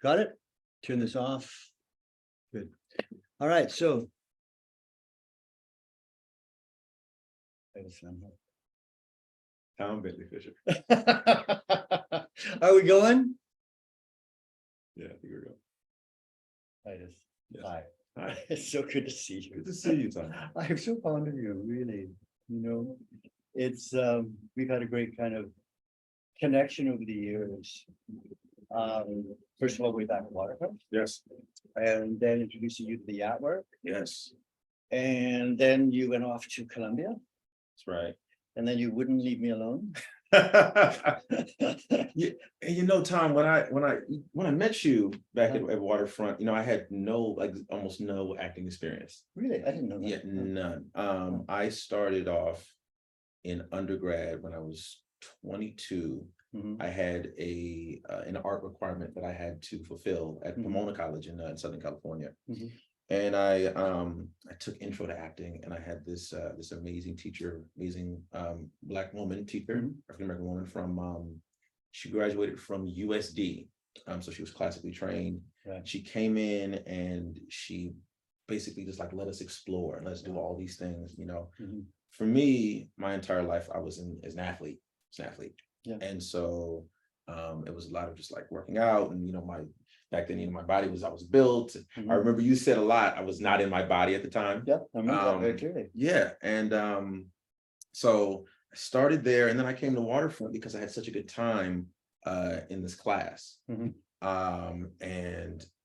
Got it? Turn this off. Good. All right, so. Titus VanHook. Bentley Fisher. Are we going? Yeah, I think we're going. Titus. Yes. Hi. Hi. It's so good to see you. Good to see you, Tom. I'm so fond of you, really. You know, it's we've had a great kind of connection over the years. First of all, way back at Waterfront, Yes. and then introducing you to the yacht work, Yes. and then you went off to Colombia, That's right. and then you wouldn't leave me alone. You know, Tom, when I met you back at Waterfront, you know, I had almost no acting experience. Really, I didn't know that. Yeah, none. I started off in undergrad when I was 22. Mhm. I had an art requirement that I had to fulfill at Pomona College in Southern California. Mhm. And I took intro to acting, and I had this amazing teacher, Black woman teacher, African American woman from she graduated from USD. So she was classically trained. Right. She came in and she basically just like let us explore and let's do all these things, you know. Mhm. For me, my entire life I was as an athlete. Yeah. And so it was a lot of just like working out, and you know, back then, you know, my body I was built. I remember you said a lot, I was not in my body at the time. Yeah, I remember that very clearly. Yeah. And so I started there, and then I came to Waterfront because I had such a good time in this class. And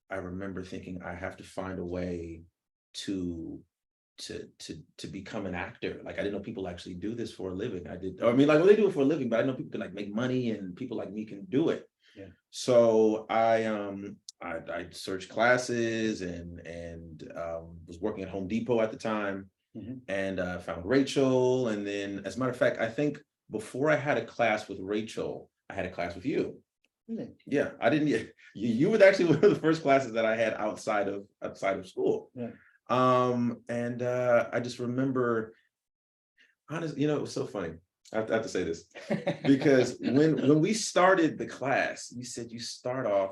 I remember thinking I have to find a way to become an actor. Like I didn't know people actually do this for a living. I mean, like, well, they do it for a living, but I know people can like make money, and people like me can do it. Yeah. So I searched classes and was working at Home Depot at the time, and found Rachel. And then, as a matter of fact, I think before I had a class with Rachel, I had a class with you. Really? Yeah, I didn't. You were actually one of the first classes that I had outside of school. Yeah. And I just remember, honestly, you know, it was so funny. I have to say this because when we started the class, you said you start off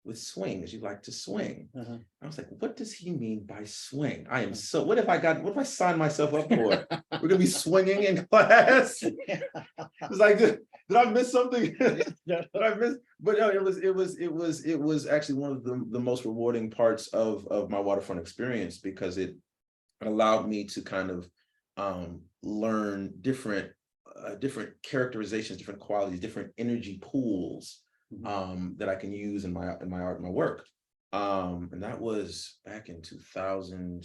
with swings. You like to swing. I was like, what does he mean by swing? I am so. What if I signed myself up for? We're gonna be swinging in class. It's like, did I miss something? Did I miss? But no, it was actually one of the most rewarding parts of my Waterfront experience, because it allowed me to kind of learn different characterizations, different qualities, different energy pools that I can use in my art, my work. And that was back in 2000.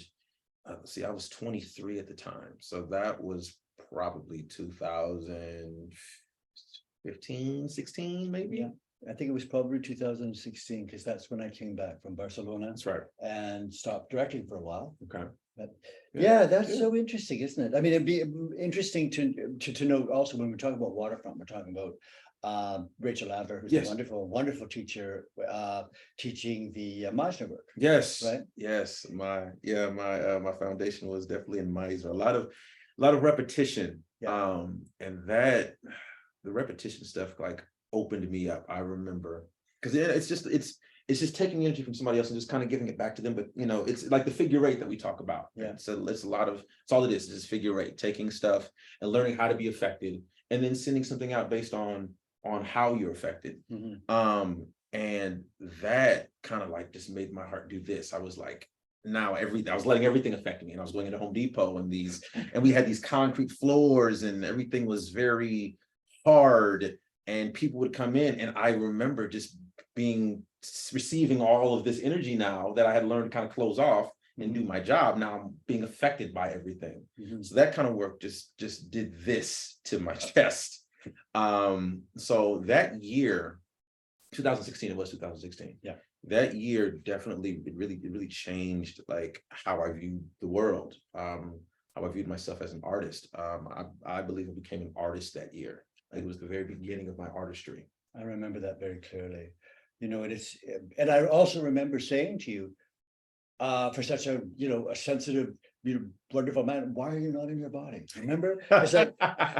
See, I was 23 at the time, so that was probably 2015, 16, maybe. Yeah. I think it was probably 2016, because that's when I came back from Barcelona. That's right. And stopped directing for a while. Okay. But yeah, that's so interesting, isn't it? I mean, it'd be interesting to know also, when we're talking about Waterfront, we're talking about Rachel Adler, who's a wonderful teacher, teaching the Meisner work. Yes. Right. Yes. My foundation was definitely in Meisner. A lot of repetition. Yeah. And that the repetition stuff like opened me up. I remember, because it's just taking energy from somebody else and just kind of giving it back to them. But you know, it's like the figure eight that we talk about. Yeah. So it's all it is just figure eight, taking stuff and learning how to be affected, and then sending something out based on how you're affected. And that kind of like just made my heart do this. I was like, I was letting everything affect me. And I was going into Home Depot, and we had these concrete floors, and everything was very hard, and people would come in, and I remember just receiving all of this energy now that I had learned to kind of close off and do my job. Now I'm being affected by everything. So that kind of work just did this to my chest. So that year, 2016, it was 2016. Yeah. That year definitely, it really changed like how I viewed the world, how I viewed myself as an artist. I believe I became an artist that year. Like, it was the very beginning of my artistry. I remember that very clearly. You know, and I also remember saying to you, for such a sensitive, wonderful man, why are you not in your body? Remember? It's like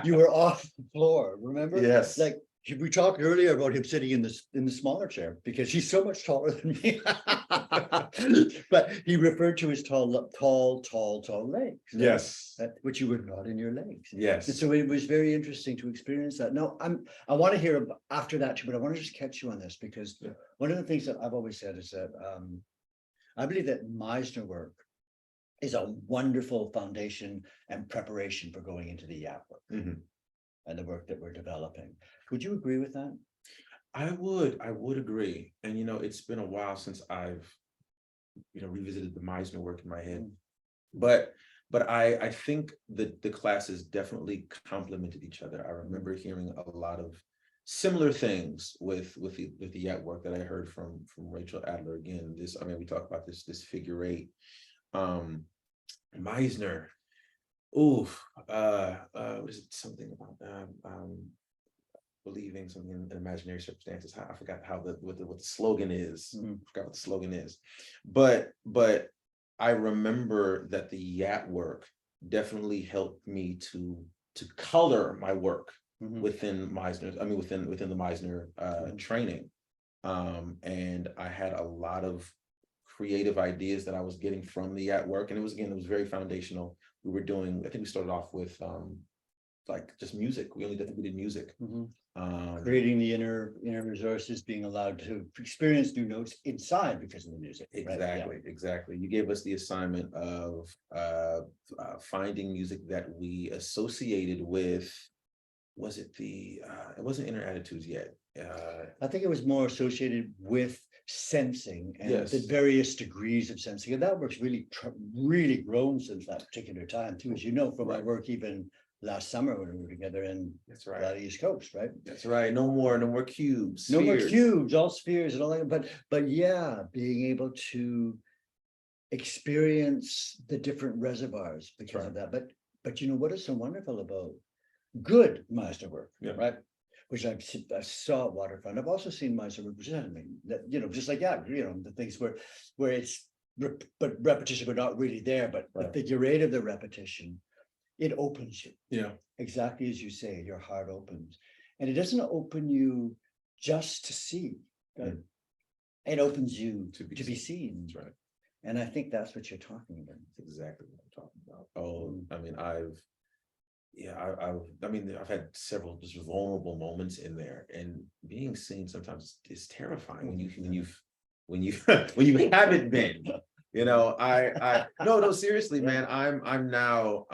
you were off the floor. Remember? Yes. Like, We talked earlier about him sitting in the smaller chair because he's so much taller than me. But he referred to his tall legs. Yes. Which you were not in your legs. Yes. And so it was very interesting to experience that. Now I want to hear after that too, but I want to just catch you on this because one of the things that I've always said is that I believe that Meisner work is a wonderful foundation and preparation for going into the Yat work. And the work that we're developing. Would you agree with that? I would agree. And it's been a while since I've revisited the Meisner work in my head. But I think that the classes definitely complemented each other. I remember hearing a lot of similar things with the Yat work that I heard from Rachel Adler. Again, we talk about this figure eight. Meisner. What is it? Something about believing something in imaginary circumstances. I forgot what the slogan is. I forgot what the slogan is. But I remember that the Yat work definitely helped me to color my work within Meisner. Within the Meisner training. And I had a lot of creative ideas that I was getting from the Yat work, and it was very foundational. We were doing, I think we started off with like just music. We did music. Creating the inner resources, being allowed to experience new notes inside because of the music. Exactly, right? Exactly. You gave us the assignment of finding music that we associated with. Was it it wasn't Inner Attitudes yet. I think it was more associated with sensing and the various degrees of sensing, and that work's really grown since that particular time too, as you know from my work even last summer when we were together in the East Coast, right? That's right. No more cubes. No more cubes, all spheres and all that. But yeah, being able to experience the different reservoirs because of that. But what is so wonderful about good master work, right? Which I saw at Waterfront. I've also seen Meisner representing that, just like the things where it's repetition, but not really there, but the figure eight of the repetition, it opens you. Yeah. Exactly as you say, your heart opens. And it doesn't open you just to see. Right? It opens you to be seen. That's right. And I think that's what you're talking about. That's exactly what I'm talking about. I've had several just vulnerable moments in there, and being seen sometimes is terrifying when you haven't been. No, seriously, man. I'm now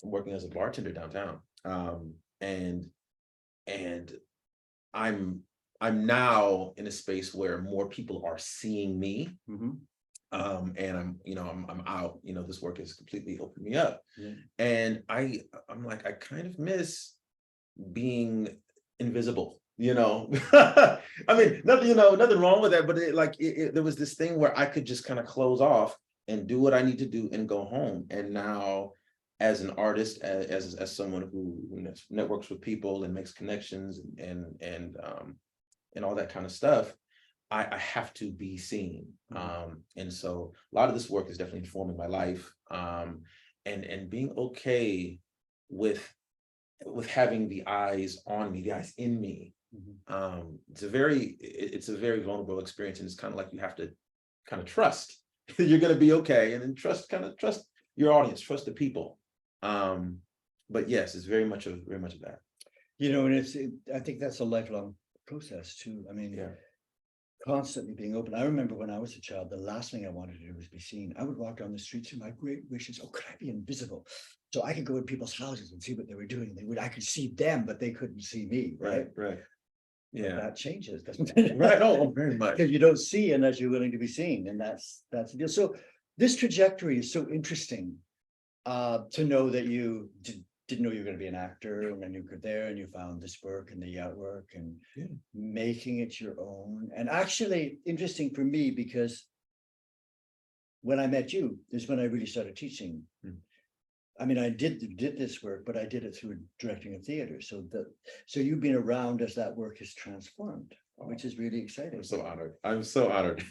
working as a bartender downtown, and I'm now in a space where more people are seeing me. And I'm out, this work has completely opened me up. And I'm like, I kind of miss being invisible, I mean, nothing wrong with that, but there was this thing where I could just kind of close off and do what I need to do and go home. And now as an artist, as someone who networks with people and makes connections and all that kind of stuff, I have to be seen. And so a lot of this work is definitely informing my life, and being okay with having the eyes on me, the eyes in me. It's a very vulnerable experience, and it's kind of like you have to kind of trust that you're going to be okay, and then trust your audience, trust the people. But yes, it's very much of that. And I think that's a lifelong process too. I mean, constantly being open. I remember when I was a child, the last thing I wanted to do was be seen. I would walk down the streets and my great wishes, could I be invisible? So I could go in people's houses and see what they were doing. I could see them, but they couldn't see me. Right. Yeah. That changes, doesn't it? Right. Oh, very much. Because you don't see unless you're willing to be seen. And that's the deal. So this trajectory is so interesting to know that you didn't know you were going to be an actor, and then you were there and you found this work and the Yat work and making it your own. And actually interesting for me, because when I met you is when I really started teaching. I mean, I did this work, but I did it through directing of theater. So you've been around as that work has transformed, which is really exciting. I'm so honored.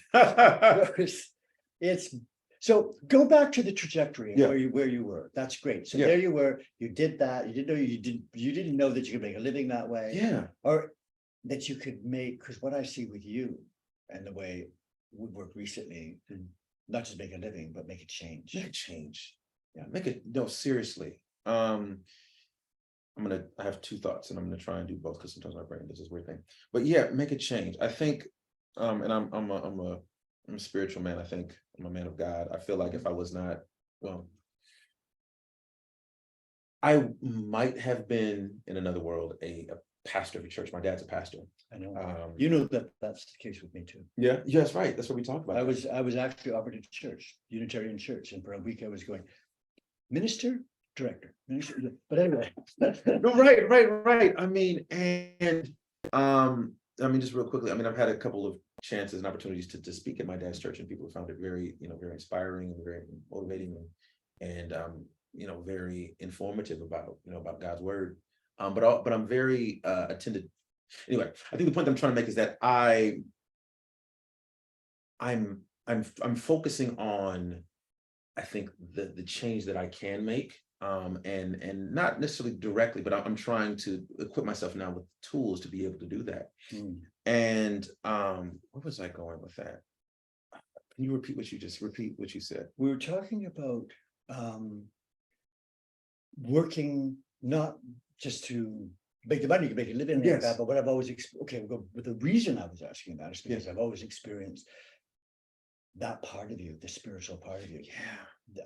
So go back to the trajectory where you were. That's great. So there you were. You did that. You didn't know that you could make a living that way. Yeah. Or that you could make, because what I see with you and the way we work recently, not just make a living, but make a change. Make a change. Yeah, make it, no, seriously. I have two thoughts and I'm gonna try and do both because sometimes my brain does this weird thing. But yeah, make a change. I think, and I'm a spiritual man. I think I'm a man of God. I feel like if I was not, well, I might have been in another world a pastor of a church. My dad's a pastor. I know. You know that that's the case with me too. Yeah, yes, right. That's what we talked about. I was actually offered a church, Unitarian church, and for a week I was going, minister, director, minister. But anyway. No, right. I mean, and just real quickly, I've had a couple of chances and opportunities to speak at my dad's church, and people found it very, very inspiring and very motivating and very informative about God's word. But I'm very attentive. Anyway, I think the point I'm trying to make is that I'm focusing on, I think, the change that I can make, and not necessarily directly, but I'm trying to equip myself now with tools to be able to do that. And where was I going with that? Can you repeat what you said? We were talking about working not just to make the money, you can make a living, Yes. but what I've always but the reason I was asking that is because I've always experienced that part of you, the spiritual part of you. Yeah.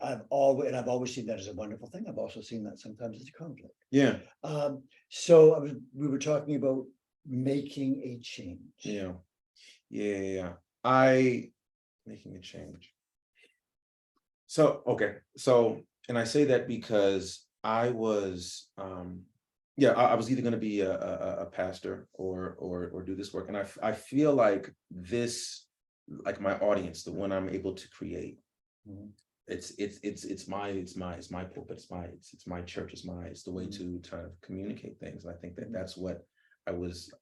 I've always seen that as a wonderful thing. I've also seen that sometimes as a conflict. Yeah. So we were talking about making a change. Yeah. Making a change. So, okay. So, and I say that because I was, I was either going to be a pastor or do this work. And I feel like this, like my audience, the one I'm able to create, it's my pulpit, it's my church, it's the way to kind of communicate things. And I think that that's what I was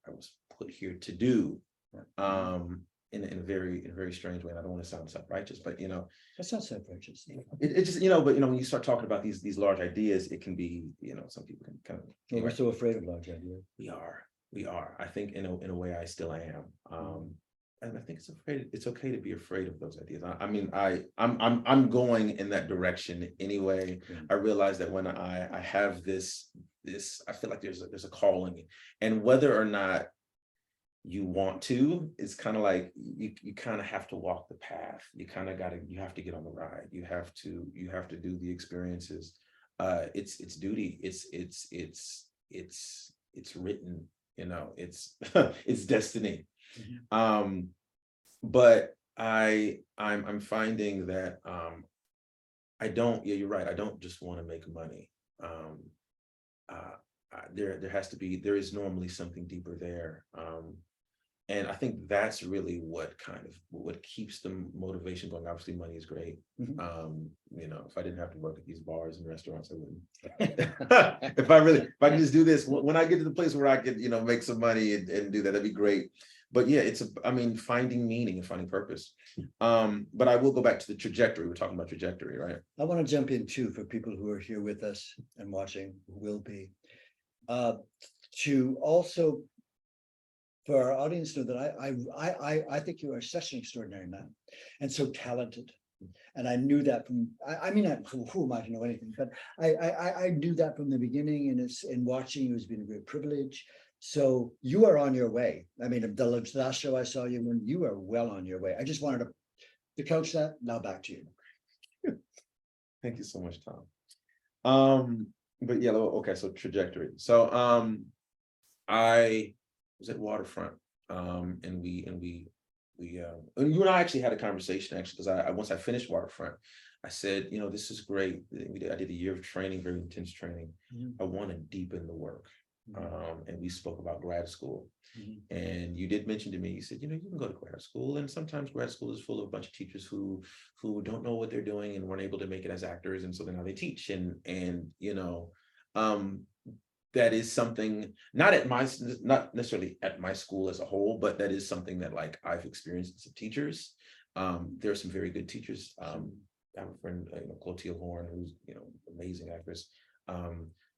put here to do, in a very strange way. And I don't want to sound self-righteous, but That's not self-righteous. it just, but when you start talking about these large ideas, it can be, some people can kind of, Well, we're so afraid of large ideas. We are. I think in a way I still am. And I think it's okay to be afraid of those ideas. I'm going in that direction anyway. I realize that when I have this, I feel like there's a calling, and whether or not you want to, it's kind of like you kind of have to walk the path. You have to get on the ride. You have to do the experiences. It's duty. It's written. It's destiny. But I'm finding that I don't. Yeah, you're right. I don't just want to make money. There is normally something deeper there. And I think that's really what keeps the motivation going. Obviously, money is great. If I didn't have to work at these bars and restaurants, I wouldn't. If I could just do this, when I get to the place where I could, make some money and do that, that'd be great. But yeah, finding meaning and finding purpose. But I will go back to the trajectory. We're talking about trajectory, right? I want to jump in too, for people who are here with us and watching, who will be, to also, for our audience, know that I think you are such an extraordinary man and so talented. And I knew that from, who am I to know anything? But I knew that from the beginning, and in watching you has been a great privilege. So you are on your way. The last show I saw you, when you are well on your way. I just wanted to coach that. Now back to you. Thank you so much, Tom. But yeah, okay, so trajectory. So I was at Waterfront, and you and I actually had a conversation, because once I finished Waterfront, I said, this is great. I did a year of training, very intense training. I want to deepen the work. And we spoke about grad school. And you did mention to me, you said, you can go to grad school, and sometimes grad school is full of a bunch of teachers who don't know what they're doing and weren't able to make it as actors, and so then now they teach, and that is something not necessarily at my school as a whole, but that is something that I've experienced as teachers. There are some very good teachers. I have a friend, Clotilde Horn, who's amazing actress.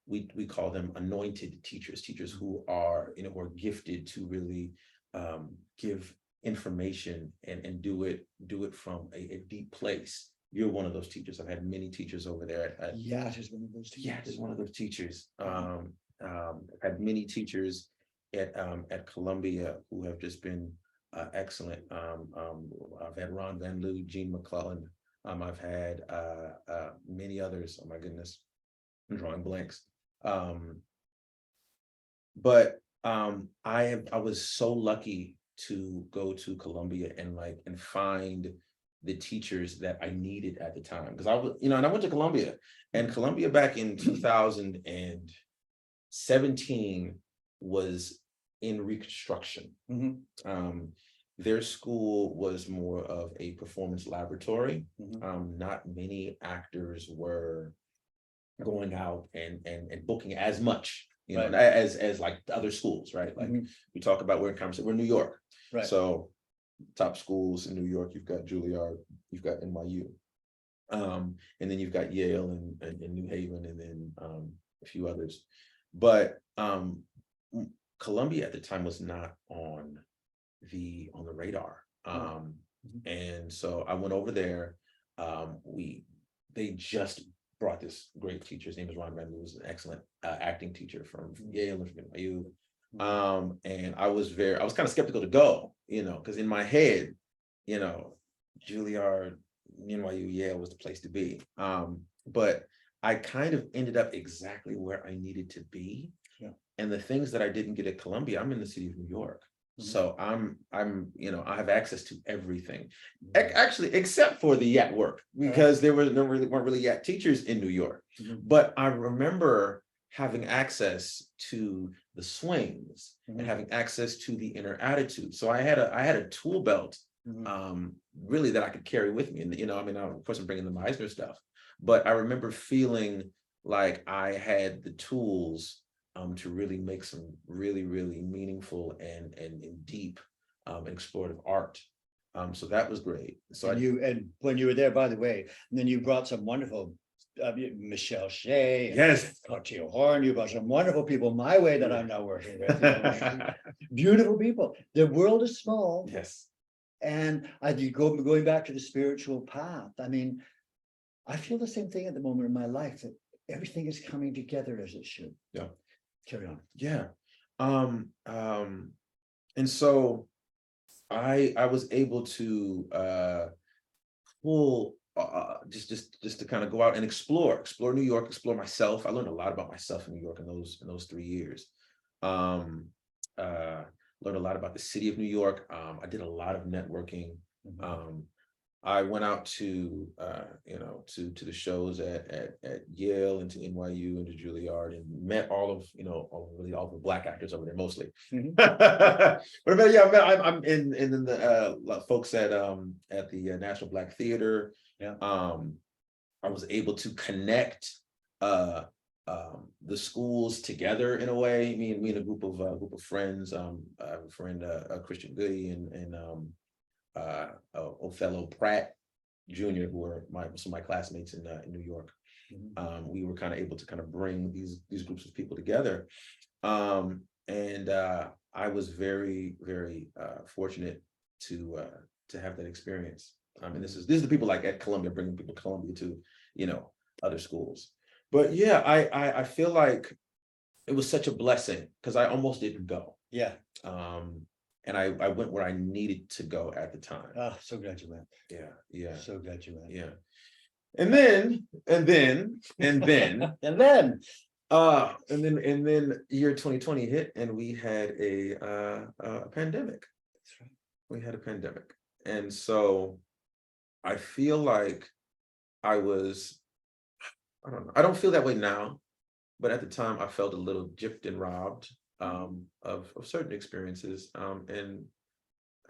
we call them anointed teachers, teachers who are, who are gifted to really give information and do it from a deep place. You're one of those teachers. I've had many teachers over there Yat is one of those teachers. Yat is one of those teachers. I've had many teachers at Columbia who have just been excellent. I've had Ron Van Loo, Gene McClellan. I've had many others. Oh my goodness, I'm drawing blanks. But I was so lucky to go to Columbia and find the teachers that I needed at the time, because I was, and I went to Columbia, and Columbia back in 2017 was in reconstruction. Their school was more of a performance laboratory. Not many actors were going out and booking as much, Right. as like the other schools, right? Like we talk about, we're in New York, Right. So top schools in New York, you've got Juilliard, you've got NYU, and then you've got Yale and New Haven, and then a few others. But Columbia at the time was not on the radar. And so I went over there. They just brought this great teacher. His name is Ron Van Loo, who's an excellent acting teacher from Yale and from NYU. And I was kind of skeptical to go, because in my head, Juilliard, NYU, Yale was the place to be. But I kind of ended up exactly where I needed to be. Yeah. And the things that I didn't get at Columbia, I'm in the city of New York. So I have access to everything, actually, except for the Yat work, because there weren't really Yat teachers in New York. But I remember having access to the swings and having access to the inner attitude. So I had a tool belt, really, that I could carry with me. And of course I'm bringing the Meisner stuff, but I remember feeling like I had the tools to really make some really, really meaningful and deep and explorative art. So that was great. So and when you were there, by the way, and then you brought some wonderful Michelle Shea, yes, Cartier Horn. You brought some wonderful people my way that I'm now working with. Beautiful people. The world is small. Yes. And going back to the spiritual path. I mean, I feel the same thing at the moment in my life, that everything is coming together as it should. Yeah. Carry on. Yeah. And so I was able to pull just to kind of go out and explore New York, explore myself. I learned a lot about myself in New York in those 3 years. Learned a lot about the city of New York. I did a lot of networking. I went out to to the shows at Yale and to NYU and to Juilliard, and met all the Black actors over there mostly. But I'm in the folks at the National Black Theater. Yeah. I was able to connect the schools together in a way. Me and a group of friends. I have a friend, Christian Goody, and Othello Pratt Jr., who were some of my classmates in New York. We were kind of able to kind of bring these groups of people together, and I was very, very fortunate to have that experience. And this is the people like at Columbia, bringing people to Columbia to other schools. But yeah, I feel like it was such a blessing, because I almost didn't go. Yeah. And I went where I needed to go at the time. Oh, so glad you went. Yeah, yeah. So glad you went. Yeah. And then and then year 2020 hit, and we had a pandemic. That's right. We had a pandemic. And so I feel like I don't know. I don't feel that way now, but at the time I felt a little gypped and robbed of certain experiences, and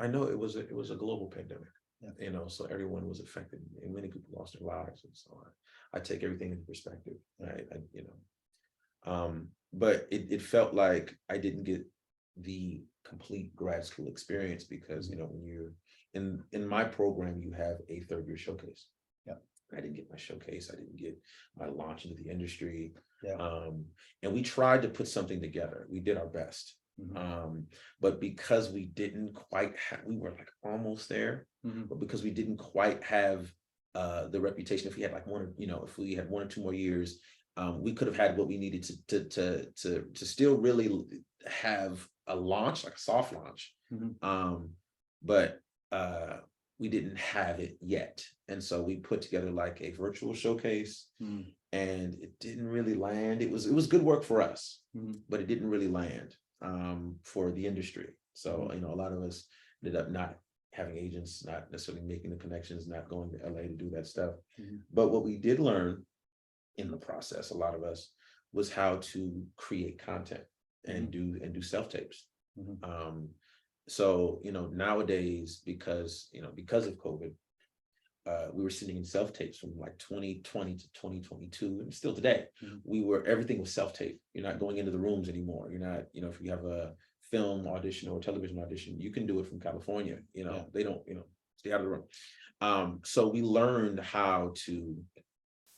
I know it was a global pandemic. Yeah. So everyone was affected, and many people lost their lives, and so I take everything into perspective. Right? But it felt like I didn't get the complete grad school experience, because when you're in my program, you have a third year showcase. Yeah. I didn't get my showcase. I didn't get my launch into the industry. Yeah. And we tried to put something together. We did our best. But because we didn't quite have, we were like almost there, but because we didn't quite have the reputation, if we had like if we had 1 or 2 more years, we could have had what we needed to still really have a launch, like a soft launch. But we didn't have it yet. And so we put together like a virtual showcase, and it didn't really land. It was good work for us, but it didn't really land for the industry. So, a lot of us ended up not having agents, not necessarily making the connections, not going to LA to do that stuff. But what we did learn in the process, a lot of us, was how to create content and do self-tapes. So, nowadays, because of COVID, we were sending in self-tapes from like 2020 to 2022, and still today, everything was self-tape. You're not going into the rooms anymore. You're not, if you have a film audition or television audition, you can do it from California. They don't, stay out of the room. So we learned how to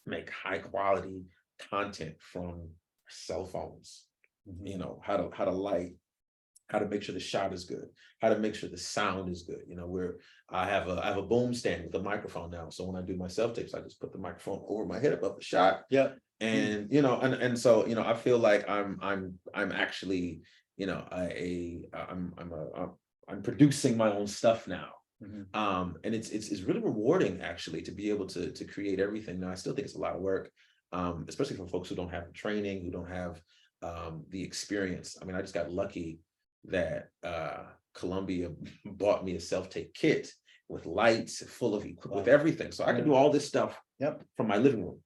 make high quality content from cell phones, how to light, how to make sure the shot is good, how to make sure the sound is good. I have a boom stand with a microphone now. So when I do my self-tapes, I just put the microphone over my head above the shot. Yeah. And and so I feel like I'm actually I'm producing my own stuff now. And it's really rewarding actually to be able to create everything. Now I still think it's a lot of work, especially for folks who don't have the training, who don't have the experience. I mean, I just got lucky that Columbia bought me a self-tape kit with lights, full of with everything, so I can do all this stuff from my living room.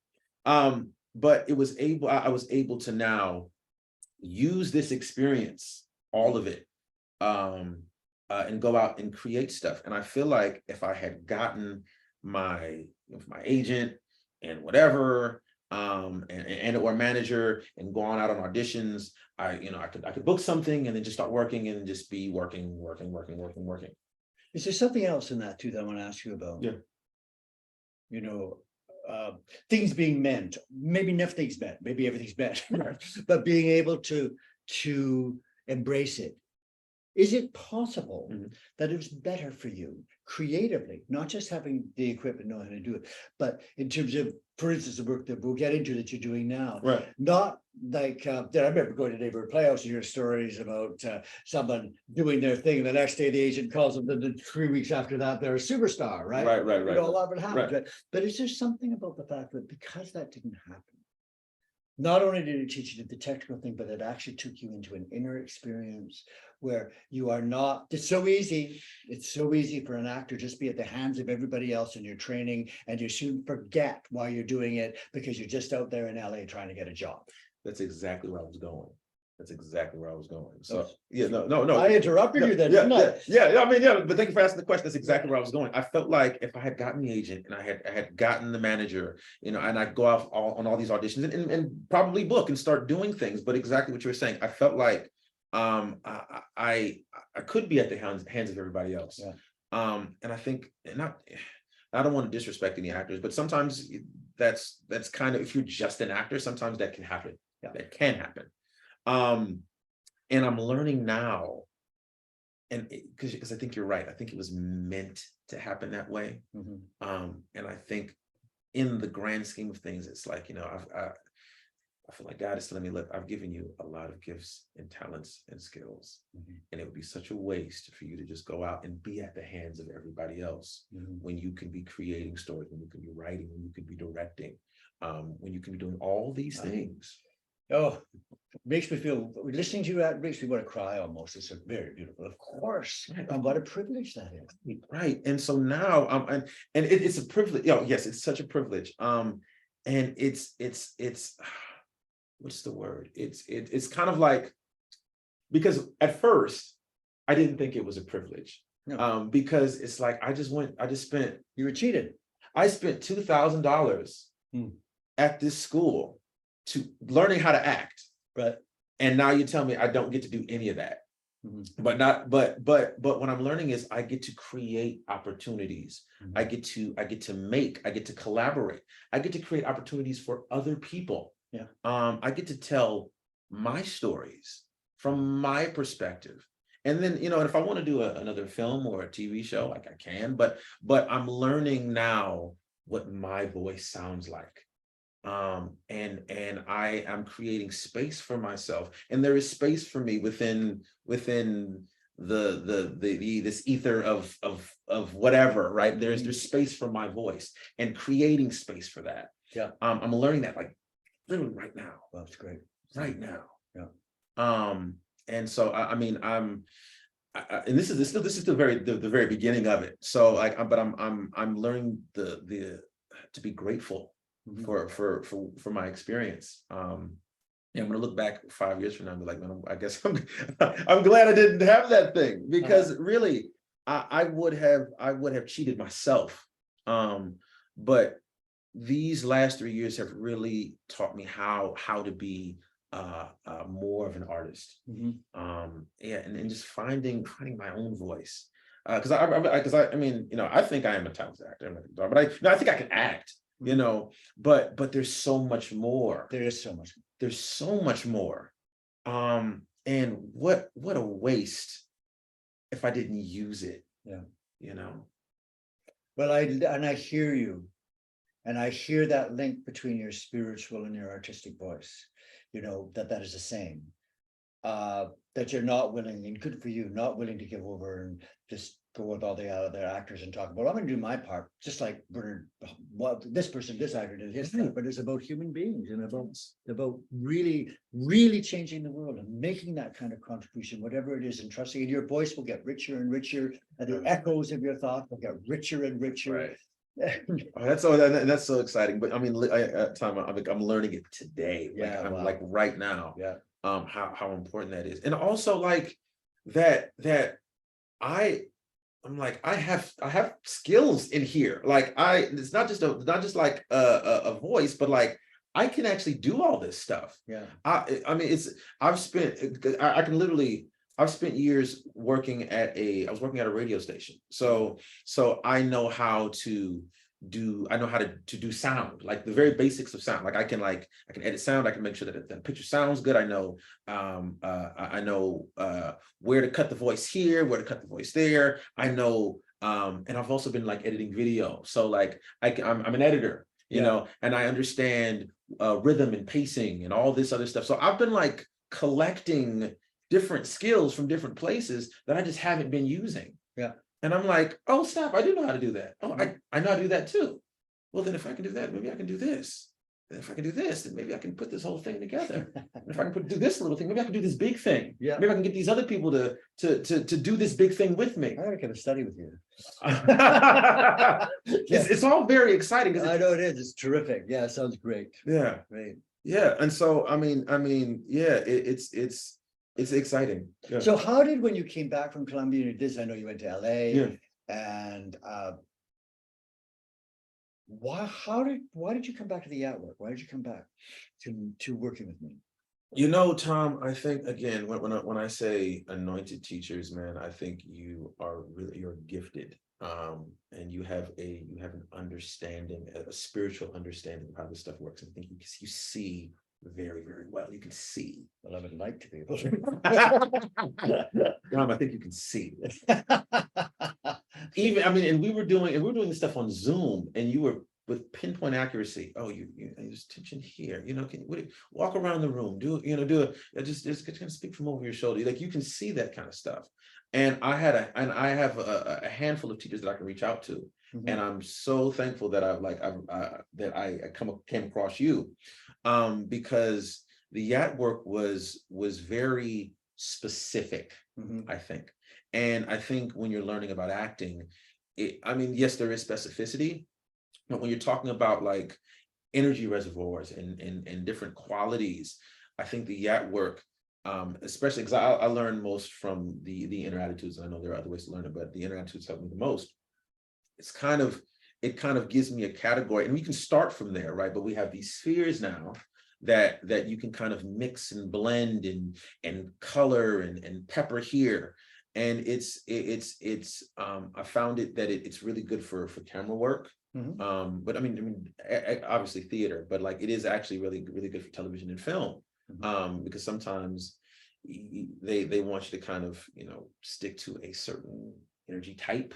But I was able to now use this experience, all of it, and go out and create stuff. And I feel like if I had gotten my agent and whatever, and or manager, and gone out on auditions, I could book something and then just start working and just be working. Is there something else in that too that I want to ask you about? Things being meant, maybe nothing's meant, maybe everything's meant, but being able to embrace it. Is it possible that it was better for you creatively, not just having the equipment, know how to do it, but in terms of, for instance, the work that we'll get into that you're doing now, right? Not like I remember going to neighborhood playhouse and hear stories about someone doing their thing, and the next day the agent calls them, and then 3 weeks after that they're a superstar, right? Right. A lot of it happens, right? But is there something about the fact that because that didn't happen, not only did it teach you the technical thing, but it actually took you into an inner experience where you are not, it's so easy for an actor just be at the hands of everybody else in your training, and you soon forget why you're doing it because you're just out there in LA trying to get a job. That's exactly where I was going. So no. I interrupted you then, didn't I? Yeah. But thank you for asking the question. That's exactly where I was going. I felt like if I had gotten the agent and I had gotten the manager, and I'd go off on all these auditions and probably book and start doing things. But exactly what you were saying, I felt like I could be at the hands of everybody else. And I think I don't want to disrespect any actors, but sometimes that's kind of, if you're just an actor, sometimes that can happen. That can happen. And I'm learning now, and because I think you're right. I think it was meant to happen that way. And I think in the grand scheme of things, it's like, I feel like God is telling me, look, I've given you a lot of gifts and talents and skills, and it would be such a waste for you to just go out and be at the hands of everybody else when you can be creating stories, when you can be writing, when you can be directing, when you can be doing all these things. Oh, it makes me feel, listening to you, that makes me want to cry almost. It's very beautiful, of course. And what a privilege that is. Right. And so now, and it's a privilege. Yes, it's such a privilege. And it's what's the word? It's kind of like, because at first I didn't think it was a privilege. No. Because it's like, you were cheated. I spent $2,000 at this school to learning how to act. Right. And now you tell me I don't get to do any of that. but what I'm learning is I get to create opportunities. I get to make, I get to collaborate. I get to create opportunities for other people. Yeah. I get to tell my stories from my perspective. And then, you know, if I want to do another film or a TV show, like I can, but I'm learning now what my voice sounds like. And I am creating space for myself, and there is space for me within this ether of whatever, right? There's space for my voice, and creating space for that. Yeah. I'm learning that like literally right now. Well, that's great. Right now. Yeah. And so I mean, and this is the very beginning of it. So like, but I'm learning the to be grateful for my experience. Yeah, I'm gonna look back 5 years from now and be like, man, I guess I'm glad I didn't have that thing, because really I would have cheated myself. But these last 3 years have really taught me how to be more of an artist. Yeah, and just finding my own voice. Because I mean, you know, I think I am a talented actor, but I think I can act. You know, but there's so much more. There is so much. There's so much more. And what a waste if I didn't use it. Yeah. You know. Well, I hear you, and I hear that link between your spiritual and your artistic voice. You know, that is the same. That you're not willing, and good for you, not willing to give over and just go with all the other actors and talk about, I'm going to do my part, just like Bernard, what this actor did his part, but it's about human beings and about really changing the world and making that kind of contribution, whatever it is, and trusting. And your voice will get richer and richer, and the echoes of your thoughts will get richer and richer. Right. That's so exciting. But I mean, Tom, I'm learning it today. Yeah, I'm like right now. Yeah. How important that is, and also like that I'm like, I have skills in here. Like it's not just like a voice, but like I can actually do all this stuff. Yeah. I mean, I've spent years working at a radio station. So I know how to do sound, like the very basics of sound. Like I can edit sound. I can make sure that the picture sounds good. I know where to cut the voice here, where to cut the voice there. I know, and I've also been like editing video. So like I'm an editor, you know, and I understand rhythm and pacing and all this other stuff. So I've been like collecting different skills from different places that I just haven't been using. Yeah. And I'm like, oh, snap, I do know how to do that. Oh, I know how to do that too. Well, then if I can do that, maybe I can do this. And if I can do this, then maybe I can put this whole thing together. And if I can do this little thing, maybe I can do this big thing. Yeah. Maybe I can get these other people to do this big thing with me. I gotta come and study with you. It's all very exciting. I know it is. It's terrific. Yeah, it sounds great. Yeah. Great. Yeah. And so I mean, yeah, it's exciting. Yeah. So how did, when you came back from Columbia, I know you went to LA, Yeah. and why did you come back to the Yat work? Why did you come back to working with me? You know, Tom, I think again, when I say anointed teachers, man, I think you're gifted. And you have an understanding, a spiritual understanding of how this stuff works. And I think you see very, very well. You can see. Well, I would like to be able to. I think you can see. Even, I mean, and we were doing this stuff on Zoom, and you were with pinpoint accuracy. Oh, you just tension here. You know, walk around the room. Just kind of speak from over your shoulder. Like you can see that kind of stuff. And I have a handful of teachers that I can reach out to, and I'm so thankful that I came across you. Because the Yat work was very specific, I think. And I think when you're learning about acting, I mean, yes, there is specificity, but when you're talking about like energy reservoirs and different qualities, I think the Yat work, especially because I learned most from the inner attitudes. I know there are other ways to learn it, but the inner attitudes help me the most. It kind of gives me a category, and we can start from there, right? But we have these spheres now that you can kind of mix and blend and color and pepper here. And I found it that it's really good for camera work. But I mean, obviously theater, but like it is actually really, really good for television and film. Because sometimes they want you to kind of, stick to a certain energy type.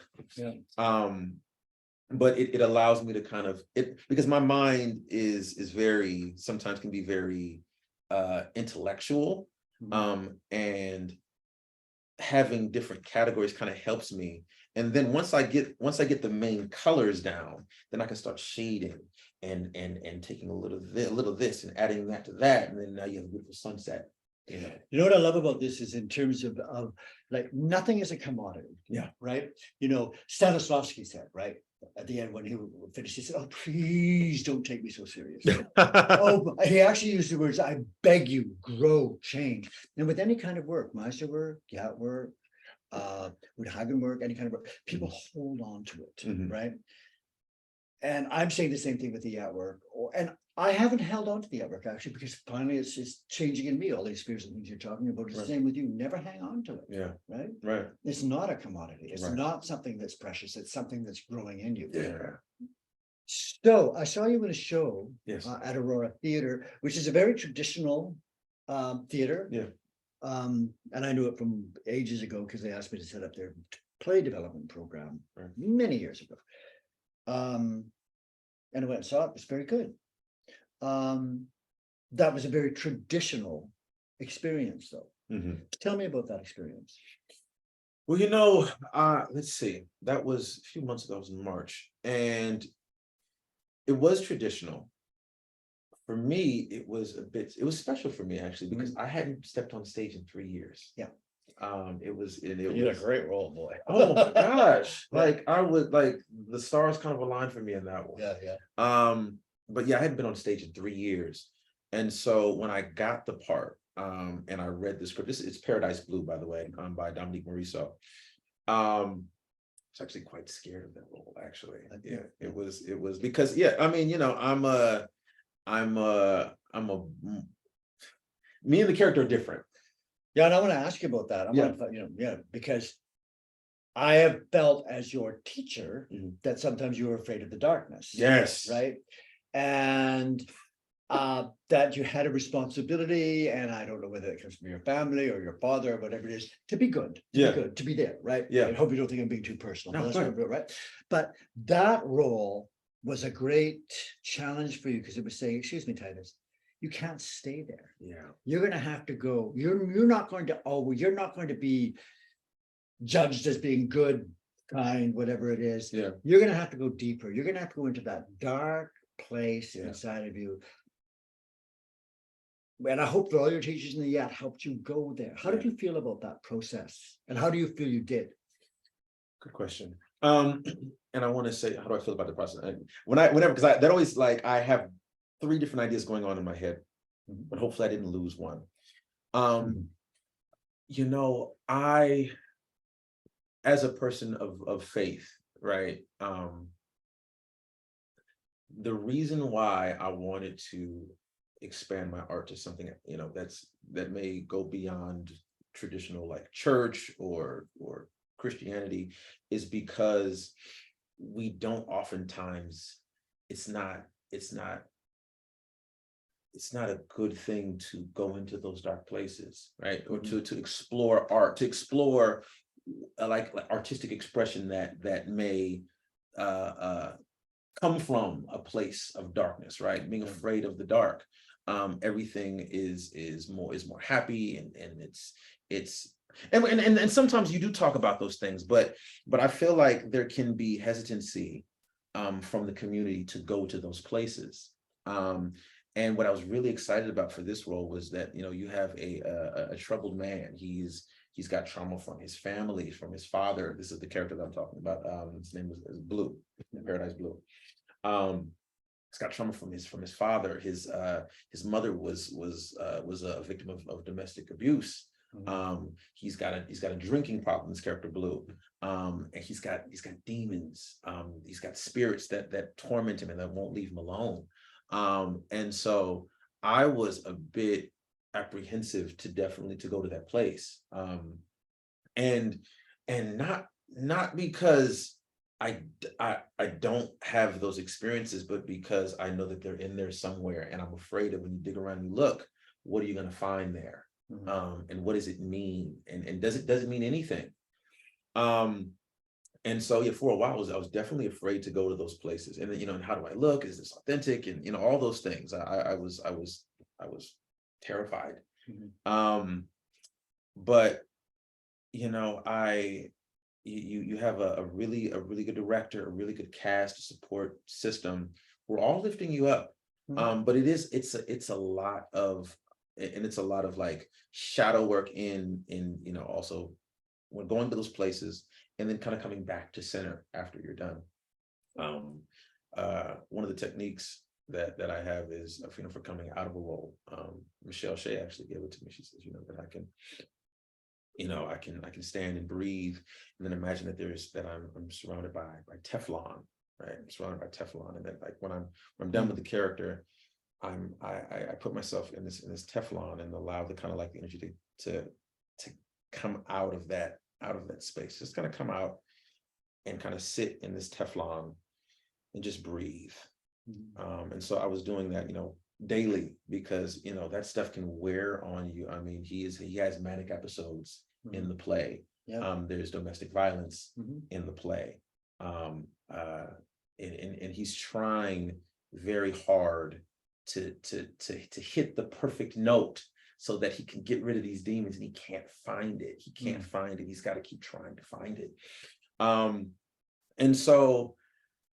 But it allows me to kind of because my mind is very, sometimes can be very intellectual. And having different categories kind of helps me. And then once I get the main colors down, then I can start shading and taking a little this and adding that to that, and then now you have a beautiful sunset. You know what I love about this is in terms of like nothing is a commodity. Right. Stanislavski said, right, at the end when he finished, he said, "Oh, please don't take me so seriously." Oh, he actually used the words, "I beg you, grow, change." And with any kind of work, Meister work, Yat work, with Hagen work, any kind of work, people hold on to it, right? And I'm saying the same thing with the Yat work, and I haven't held on to the Yat work actually, because finally it's just changing in me. All these fears and things you're talking about is the same with you. Never hang on to it. Right. It's not a commodity. It's not something that's precious. It's something that's growing in you. So I saw you in a show at Aurora Theater, which is a very traditional theater. And I knew it from ages ago because they asked me to set up their play development program many years ago. And I went and saw it. It was very good. That was a very traditional experience, though. Tell me about that experience. Well, let's see. That was a few months ago. It was in March, and it was traditional. For me, it was special for me actually, because I hadn't stepped on stage in 3 years. It was a great role, boy. Oh my gosh. Like the stars kind of aligned for me in that one. But I hadn't been on stage in 3 years. And so when I got the part, and I read the script, it's Paradise Blue, by the way, by Dominique Morisseau. I was actually quite scared of that role, actually. It was because, I mean, me and the character are different. And I want to ask you about that. Because I have felt as your teacher that sometimes you were afraid of the darkness. Right. And that you had a responsibility, and I don't know whether it comes from your family or your father or whatever it is, to be good, to be there, right? I hope you don't think I'm being too personal. Right. But that role was a great challenge for you, because it was saying, excuse me, Titus, you can't stay there. You're going to have to go. You're not going to be judged as being good, kind, whatever it is. You're going to have to go deeper. You're going to have to go into that dark place inside of you. And I hope that all your teachers in the Yat helped you go there. How did you feel about that process? And how do you feel you did? Good question. And I want to say, how do I feel about the process? Because that always, like, I have 3 different ideas going on in my head, but hopefully I didn't lose one. I, as a person of faith, right? The reason why I wanted to expand my art to something, that may go beyond traditional, like church or Christianity, is because we don't oftentimes, it's not a good thing to go into those dark places, right? Or to explore art, to explore like artistic expression that may come from a place of darkness, right? Being afraid of the dark. Everything is more happy, and sometimes you do talk about those things, but I feel like there can be hesitancy from the community to go to those places. And what I was really excited about for this role was that, you have a troubled man. He's got trauma from his family, from his father. This is the character that I'm talking about. His name is Blue, Paradise Blue. He's got trauma from his father. His mother was a victim of domestic abuse. He's got a drinking problem, this character Blue. And he's got demons. He's got spirits that torment him and that won't leave him alone. And so I was a bit apprehensive to definitely to go to that place. And not because I don't have those experiences, but because I know that they're in there somewhere, and I'm afraid that when you dig around and you look, what are you going to find there? And what does it mean? And does it mean anything? And so yeah, for a while I was definitely afraid to go to those places. And then, and how do I look? Is this authentic? And all those things. I was terrified. But you have a really good director, a really good cast, a support system. We're all lifting you up. But it's a lot of, and it's a lot of like shadow work in also when going to those places, and then kind of coming back to center after you're done. One of the techniques that I have is, for coming out of a role. Michelle Shea actually gave it to me. She says, that I can stand and breathe, and then imagine that I'm surrounded by Teflon, right? I'm surrounded by Teflon, and then like when I'm done with the character, I put myself in this Teflon and allow the kind of like the energy to come out of that space, just kind of come out and kind of sit in this Teflon and just breathe. And so I was doing that, daily, because that stuff can wear on you. I mean, he has manic episodes in the play. There's domestic violence in the play. And he's trying very hard to hit the perfect note so that he can get rid of these demons, and he can't find it. He can't find it. He's got to keep trying to find it. And so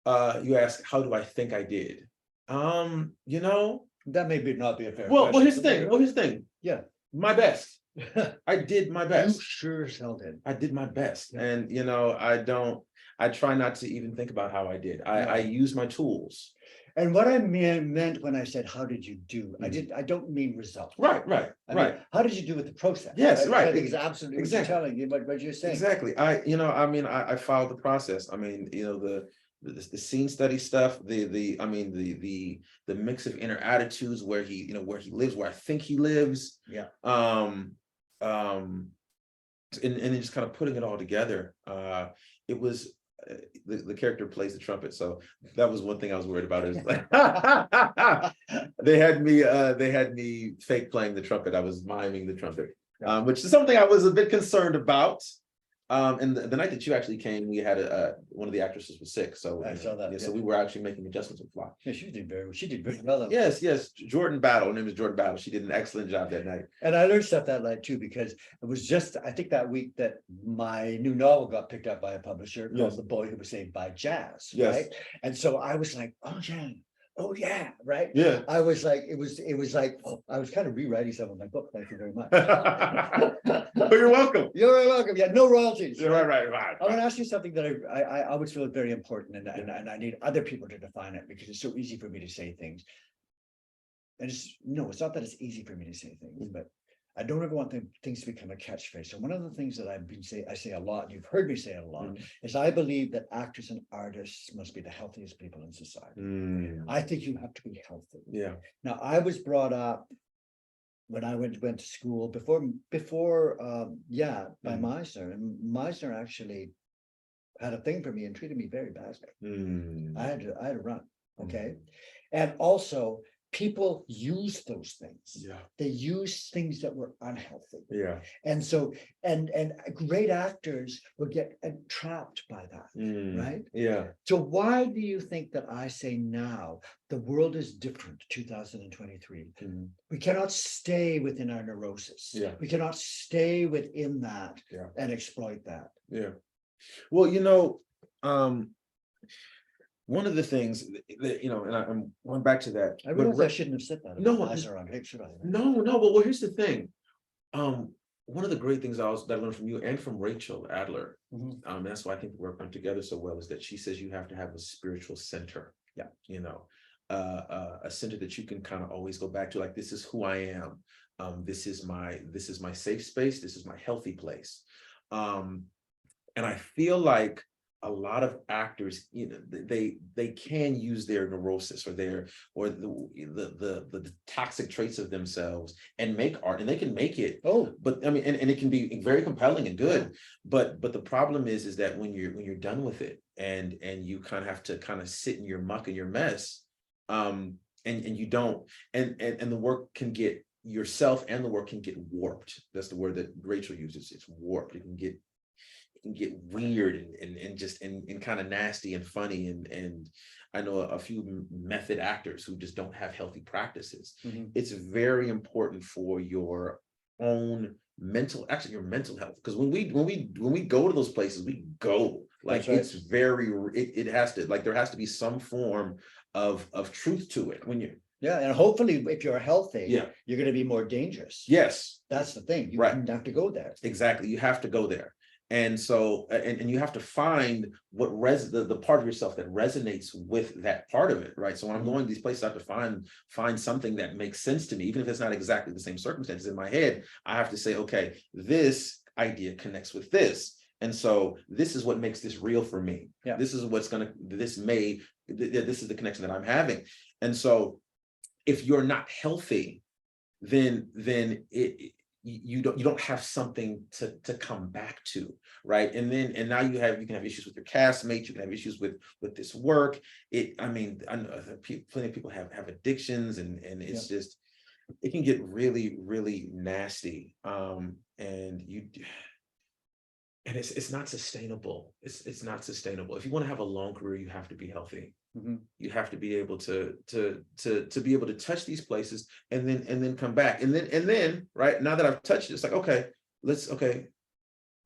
you ask, how do I think I did? That may not be a fair well, question. here's the thing. Yeah. My best. I did my best. You sure as hell did. I did my best. And, I try not to even think about how I did. I use my tools. And what I meant when I said, how did you do? I don't mean result. Right. I mean, how did you do with the process? Yes, right. I think it's absolutely what you're telling you, what you're saying. Exactly. I followed the process. I mean, the scene study stuff, the mix of inner attitudes, where he lives, where I think he lives. Yeah. And then just kind of putting it all together. It was the character plays the trumpet, so that was one thing I was worried about. Is like they had me fake playing the trumpet. I was miming the trumpet, which is something I was a bit concerned about. And the night that you actually came, we had one of the actresses was sick, so I saw that. Yeah, so we were actually making adjustments on the fly. Yeah, she did very well. Yes, Jordan Battle. Her name is Jordan Battle. She did an excellent job that night. And I learned stuff that night too, because it was just, I think, that week that my new novel got picked up by a publisher called The Boy Who Was Saved by Jazz. Yes. Right. And so I was like, oh yeah, right. Yeah. I was like, it was like, I was kind of rewriting some of my book. Thank you very much. But you're welcome. You're very welcome. Yeah, no royalties. Right. I want to ask you something that I always feel very important, and I need other people to define it, because it's so easy for me to say things. And it's not that it's easy for me to say things, but I don't ever want things to become a catchphrase. So one of the things that I say a lot, and you've heard me say it a lot, is I believe that actors and artists must be the healthiest people in society. I think you have to be healthy. Yeah. Now, I was brought up when I went to school before by Meisner, and Meisner actually had a thing for me and treated me very badly. I had to run. Okay. And also, people use those things. Yeah. They use things that were unhealthy. Yeah. And so, and great actors would get trapped by that. Right. Yeah. So why do you think that I say now the world is different, 2023? We cannot stay within our neurosis. Yeah. We cannot stay within that and exploit that. Yeah. Well, one of the things that, and I'm going back to that. I realize I shouldn't have said that. No, should I? No. Well, here's the thing. One of the great things that I learned from you and from Rachel Adler, that's why I think we work together so well, is that she says you have to have a spiritual center. Yeah. A center that you can kind of always go back to, like, this is who I am. This is my safe space. This is my healthy place. And I feel like a lot of actors, they can use their neurosis or the toxic traits of themselves and make art, and they can make it. But I mean, and it can be very compelling and good. But the problem is that when you're done with it and you kind of have to kind of sit in your muck and your mess, and you don't, and the work can get, yourself and the work can get warped. That's the word that Rachel uses. It's warped. It can get weird and just and kind of nasty and funny. And I know a few method actors who just don't have healthy practices. It's very important for your own mental health, because when we go to those places, we go like, it's very, it has to, like, there has to be some form of truth to it when you. Yeah, and hopefully if you're healthy, you're going to be more dangerous. Yes. That's the thing. You have to go there. Exactly. You have to go there. And so, and you have to find what the part of yourself that resonates with that part of it, right? So when I'm going to these places, I have to find something that makes sense to me, even if it's not exactly the same circumstances in my head. I have to say, okay, this idea connects with this. And so this is what makes this real for me. Yeah. This is what's this is the connection that I'm having. And so if you're not healthy, then you don't have something to come back to, right? And now you can have issues with your castmates, you can have issues with this work. I mean, I know plenty of people have addictions, and it's just, it can get really, really nasty. And it's not sustainable. It's not sustainable. If you want to have a long career, you have to be healthy. You have to be able to be able to touch these places and then come back. And then right now that I've touched it, it's like, okay,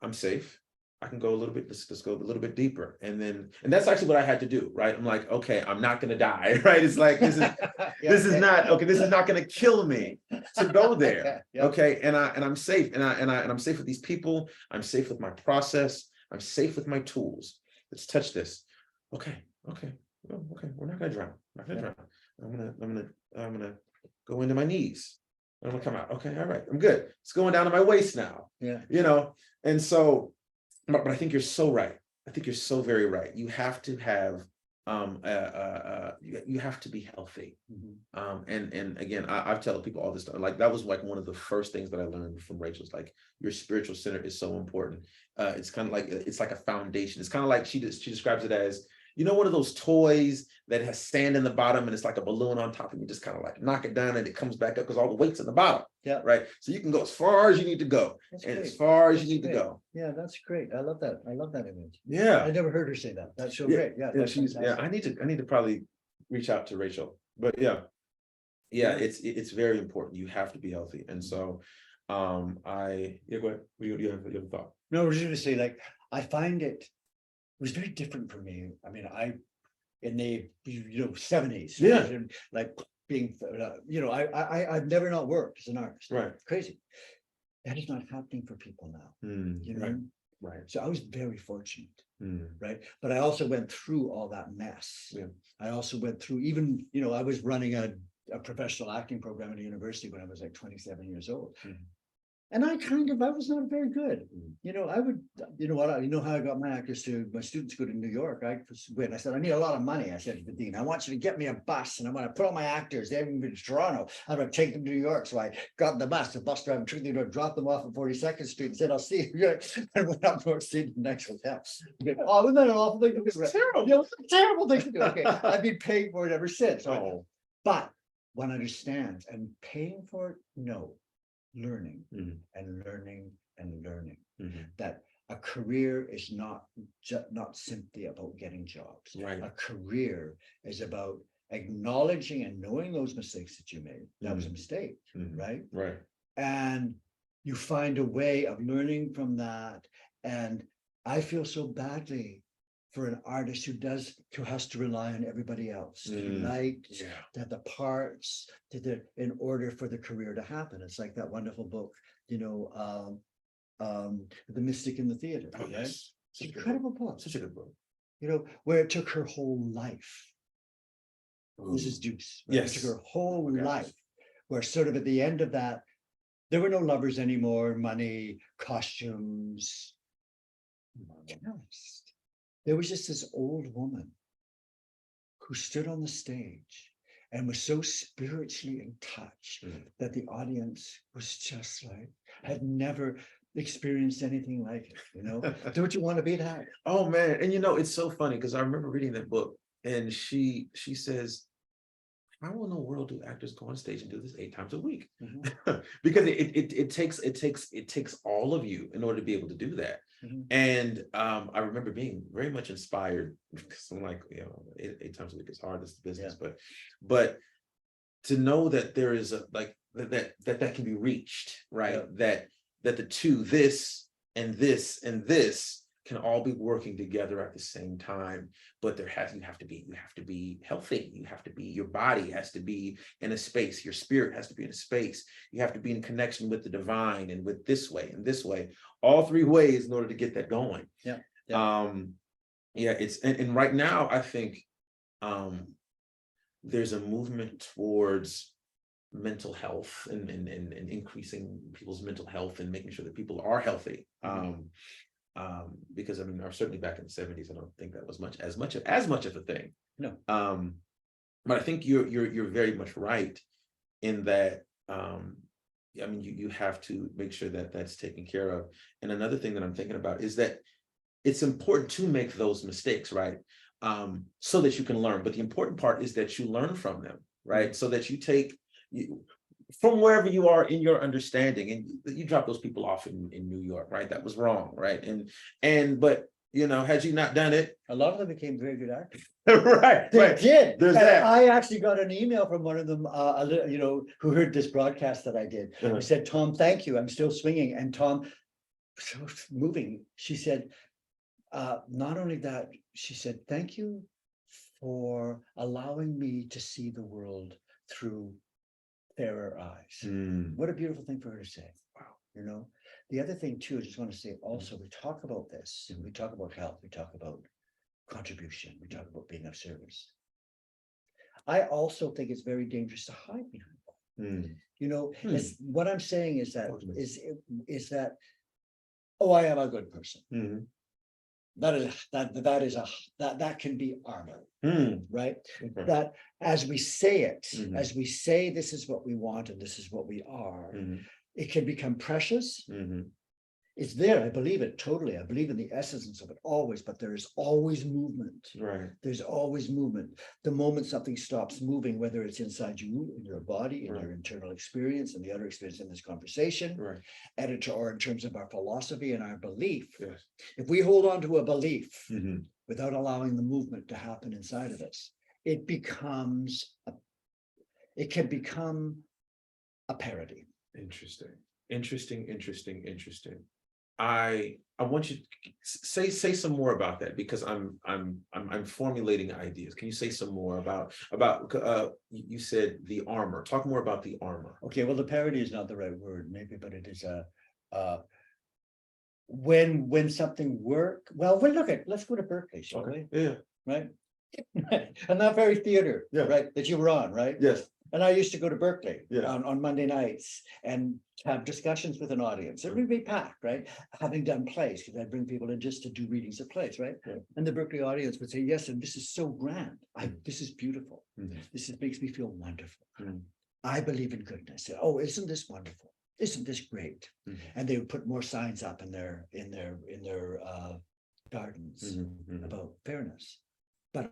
I'm safe. I can go a little bit, let's go a little bit deeper. And that's actually what I had to do, right? I'm like, okay, I'm not gonna die, right? It's like, this is not gonna kill me to go there. Okay. And I'm safe. And I'm safe with these people. I'm safe with my process. I'm safe with my tools. Let's touch this. Okay. We're not gonna drown. I'm gonna go into my knees. I'm gonna come out. Okay, all right, I'm good. It's going down to my waist now. And so, but I think you're so right. I think you're so very right. You have to have you have to be healthy. And again, I've told people all this stuff. Like, that was like one of the first things that I learned from Rachel's, like, your spiritual center is so important. It's kind of like, it's like a foundation. It's kind of like, she describes it as, one of those toys that has sand in the bottom and it's like a balloon on top, and you just kind of like knock it down and it comes back up because all the weight's in the bottom. Yeah. Right. So you can go as far as you need to go. As far as you need to go. Yeah, that's great. I love that. I love that image. Yeah. I never heard her say that. That's so great. Yeah. I need to probably reach out to Rachel. But it's very important. You have to be healthy. And so go ahead. You have a thought. No, I was just gonna say, like, I find it was very different for me. I mean, in the 70s, like being, I've never not worked as an artist. Right. Crazy. That is not happening for people now. Right. So I was very fortunate. Right. But I also went through all that mess. Yeah. I also went through, even, I was running a professional acting program at a university when I was like 27 years old. And I was not very good. I would, how I got my students go to New York. I said, I need a lot of money. I said to the dean, I want you to get me a bus, and I'm going to put all my actors, they haven't been to Toronto. I'm going to take them to New York. So I got the bus driver took them to drop them off at 42nd Street and said, I'll see you. And went up North Street the next hotel. Oh, wasn't that an awful thing to do? Terrible. Terrible thing to do. Okay. I've been paying for it ever since. But one understands, and paying for it, no. Learning and learning and learning. That a career is not simply about getting jobs. Right. A career is about acknowledging and knowing those mistakes that you made. That was a mistake, right? Right. And you find a way of learning from that. And I feel so badly for an artist who has to rely on everybody else to be liked, to have the parts, in order for the career to happen. It's like that wonderful book, The Mystic in the Theater. Oh, yes. It's an incredible book. Such a good book. Where it took her whole life. This is Deuce. Right? Yes. It took her whole life, where sort of at the end of that, there were no lovers anymore, money, costumes. there was just this old woman who stood on the stage and was so spiritually in touch that the audience was just like, had never experienced anything like it, you know? Don't you want to be that? Oh man, and you know, it's so funny because I remember reading that book, and she says, how in the world do actors go on stage and do this 8 times a week? Because it takes all of you in order to be able to do that. And I remember being very much inspired because I'm like, you know, 8 times a week is hard, it's the business, but to know that there is a like that can be reached, right? That the two, this and this and this, can all be working together at the same time, but you have to be healthy. You have to be, your body has to be in a space, your spirit has to be in a space. You have to be in connection with the divine and with this way and this way, all 3 ways in order to get that going. It's and right now I think there's a movement towards mental health and increasing people's mental health and making sure that people are healthy. Because I mean, certainly back in the 70s, I don't think that was as much of a thing. No. But I think you're very much right in that. I mean, you have to make sure that that's taken care of. And another thing that I'm thinking about is that it's important to make those mistakes, right? So that you can learn. But the important part is that you learn from them, right? So that you take from wherever you are in your understanding, and you drop those people off in New York, right? That was wrong, right? But you know, had you not done it, a lot of them became very good actors. Right, they did. There's and that. I actually got an email from one of them, you know, who heard this broadcast that I did. He said, "Tom, thank you. I'm still swinging." And Tom, so moving. She said, not only that, she said, "Thank you for allowing me to see the world through fairer eyes." What a beautiful thing for her to say. Wow. You know, the other thing too, I just want to say also, we talk about this, we talk about health, we talk about contribution, we talk about being of service. I also think it's very dangerous to hide behind that. You know, what I'm saying is that oh, I am a good person. That can be armor, right? That as we say it, as we say this is what we want and this is what we are, it can become precious. It's there. I believe it totally. I believe in the essence of it always, but there is always movement. Right. There's always movement. The moment something stops moving, whether it's inside you, in your body, in your internal experience, and the other experience in this conversation, or in terms of our philosophy and our belief, if we hold on to a belief without allowing the movement to happen inside of us, it can become a parody. Interesting. I want you to say some more about that, because I'm formulating ideas. Can you say some more about you said the armor? Talk more about the armor. Okay, well, the parody is not the right word, maybe, but it is when something let's go to Berkeley, shall we? Yeah. Right. And that very theater, right, that you were on, right? Yes. And I used to go to Berkeley on Monday nights and have discussions with an audience. It would be packed, right? Having done plays, because I'd bring people in just to do readings of plays, right? And the Berkeley audience would say, "Yes, and this is so grand. This is beautiful. This makes me feel wonderful. I believe in goodness. Oh, isn't this wonderful? Isn't this great?" And they would put more signs up in their gardens about fairness. But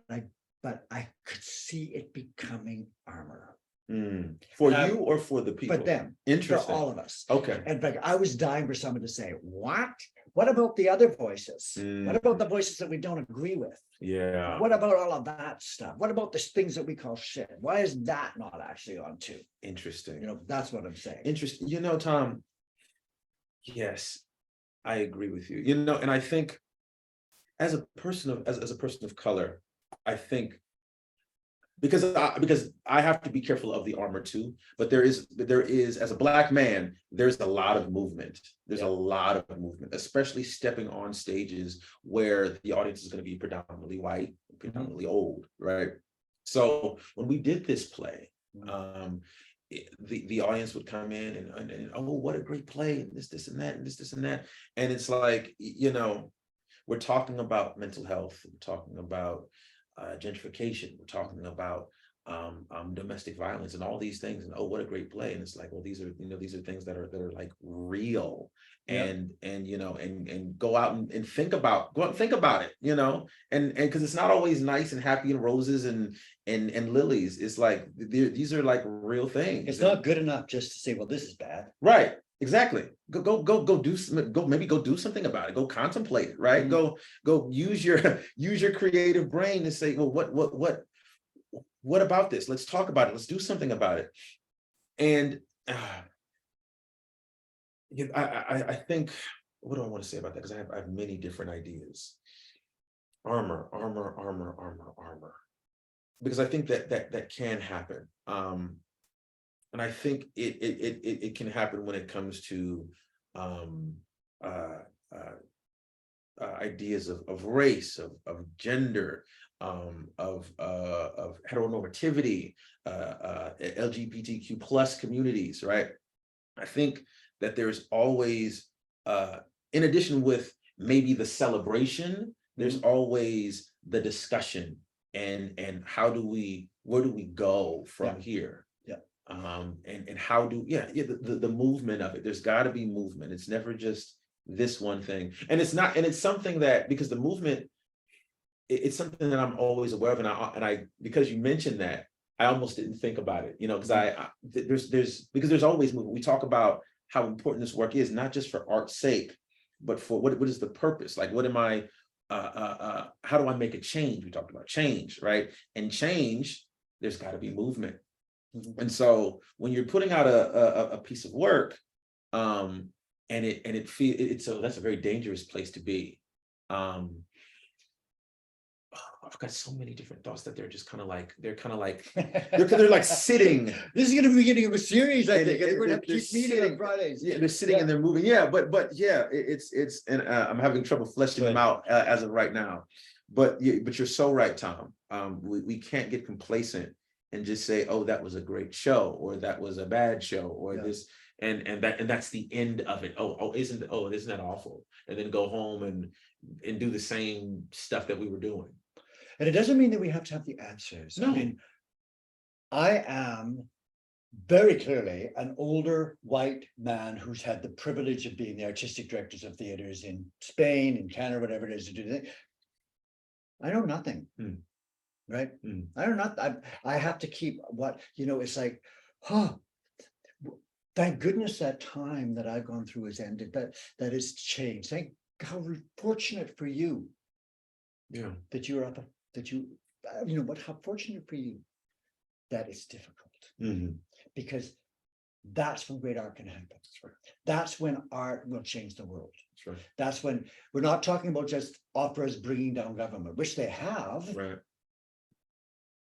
I could see it becoming armor. For you or for the people? For them. Interesting. For all of us. Okay. In fact, I was dying for someone to say, "What? What about the other voices? What about the voices that we don't agree with? Yeah. What about all of that stuff? What about the things that we call shit? Why is that not actually on too?" Interesting. You know, that's what I'm saying. Interesting. You know, Tom, yes, I agree with you. You know, and I think as a person of color, I think because I have to be careful of the armor too, but there is as a Black man, there's a lot of movement. There's a lot of movement, especially stepping on stages where the audience is going to be predominantly white, predominantly old, right? So when we did this play, the audience would come in and oh, what a great play, and this and that, and this and that. And it's like, you know, we're talking about mental health, we're talking about gentrification, we're talking about domestic violence and all these things, and oh, what a great play. And it's like, well, these are, these are things that are like real. And go out and think about, it, and because it's not always nice and happy and roses and lilies. It's like these are like real things. It's not good enough just to say, well, this is bad. Right. Exactly. Go do something about it. Go contemplate it. Right. Go use your creative brain to say, well, what about this? Let's talk about it. Let's do something about it. And I think, what do I want to say about that? Because I have many different ideas. Armor. Because I think that can happen. And I think it can happen when it comes to ideas of race, of gender, of heteronormativity, LGBTQ plus communities, right? I think that there's always, in addition with maybe the celebration, there's always the discussion and where do we go from here? And how do the movement of it. There's got to be movement. It's never just this one thing, and it's something that, because the movement, it's something that I'm always aware of, and I because you mentioned that, I almost didn't think about it, because there's always movement. We talk about how important this work is, not just for art's sake, but for what is the purpose? Like, what am I? How do I make a change? We talked about change, right? And change, there's got to be movement. And so when you're putting out a piece of work, and so that's a very dangerous place to be. I've got so many different thoughts that they're just kind of like they're like sitting. This is going to be the beginning of a series, I think. We're going to have to keep meeting on Fridays. Yeah, they're sitting and they're moving. Yeah, but yeah, it's and I'm having trouble fleshing them out as of right now. But you're so right, Tom. We can't get complacent and just say, oh, that was a great show, or that was a bad show, or this, and that's the end of it. Isn't that awful? And then go home and do the same stuff that we were doing. And it doesn't mean that we have to have the answers. No. I mean, I am very clearly an older white man who's had the privilege of being the artistic directors of theaters in Spain, in Canada, whatever it is to do that. I know nothing. Right? I don't know. I have to keep what, it's like, thank goodness that time that I've gone through has ended, that has changed. Thank how fortunate for you. Yeah. That you're up, how fortunate for you that it's difficult. Because that's when great art can happen. That's when art will change the world. That's when we're not talking about just operas bringing down government, which they have. Right.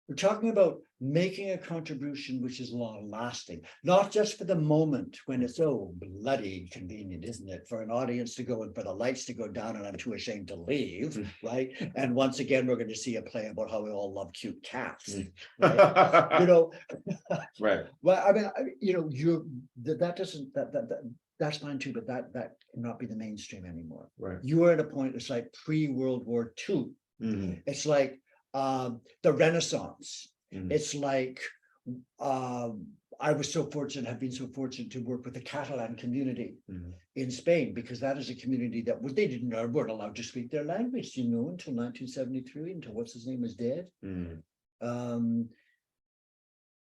We're talking about making a contribution which is long lasting, not just for the moment when it's so bloody convenient, isn't it, for an audience to go and for the lights to go down and I'm too ashamed to leave, right? And once again, we're going to see a play about how we all love cute cats, right? Right. Well, I mean, that's fine too, but that cannot be the mainstream anymore. Right. You are at a point, it's like pre-World War II. It's like the Renaissance. It's like I was so fortunate, have been so fortunate to work with the Catalan community in Spain, because that is a community that weren't allowed to speak their language, until 1973, until what's his name was dead.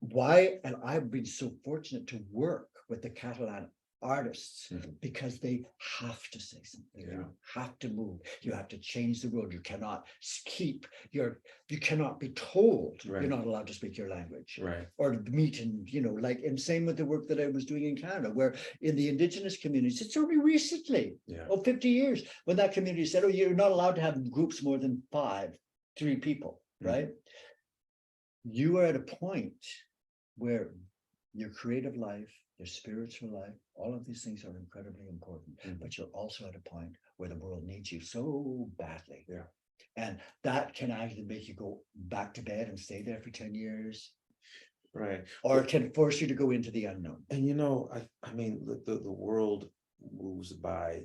Why? And I've been so fortunate to work with the Catalan artists because they have to say something. You have to move. You have to change the world. You cannot you cannot be told you're not allowed to speak your language, or meet and and same with the work that I was doing in Canada, where in the Indigenous communities, it's only recently 50 years when that community said, oh, you're not allowed to have groups more than 3 people, right? You are at a point where your creative life, your spiritual life, all of these things are incredibly important, but you're also at a point where the world needs you so badly. And that can actually make you go back to bed and stay there for 10 years. Right. Or it can force you to go into the unknown. And I mean, the world moves by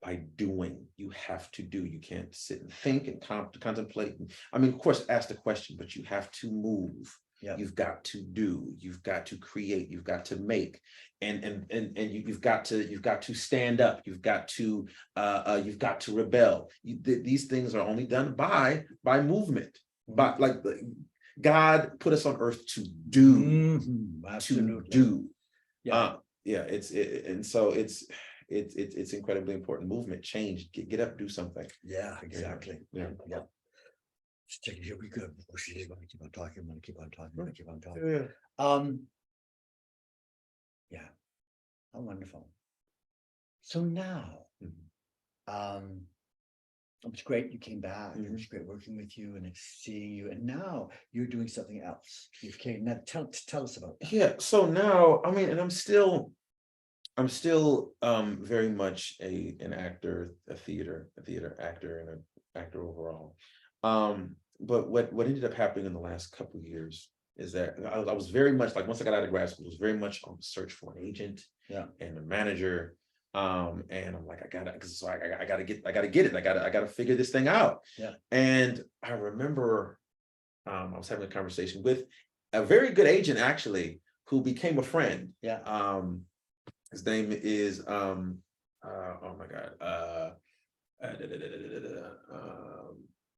by doing. You have to do. You can't sit and think and contemplate. I mean, of course, ask the question, but you have to move. Yeah. You've got to do. You've got to create. You've got to make. And you've got to stand up. You've got to rebel. These things are only done by movement. But like God put us on earth to do. Absolutely. To do. Yeah. It's incredibly important. Movement, change, get up, do something. Yeah, exactly. Yeah. Here we go. I'm gonna keep on talking. I'm gonna keep on talking. I'm gonna keep on talking. Yeah. Yeah. How wonderful. So now, it was great you came back. It was great working with you and seeing you. And now you're doing something else. You've came now. Tell us about that. Yeah. So now, I mean, and I'm still very much an actor, a theater actor, and an actor overall. But what ended up happening in the last couple of years is that I was very much like, once I got out of grad school, I was very much on the search for an agent and a manager. And I'm like, I gotta get it. I gotta figure this thing out. Yeah. And I remember I was having a conversation with a very good agent, actually, who became a friend. Yeah. His name is oh my God.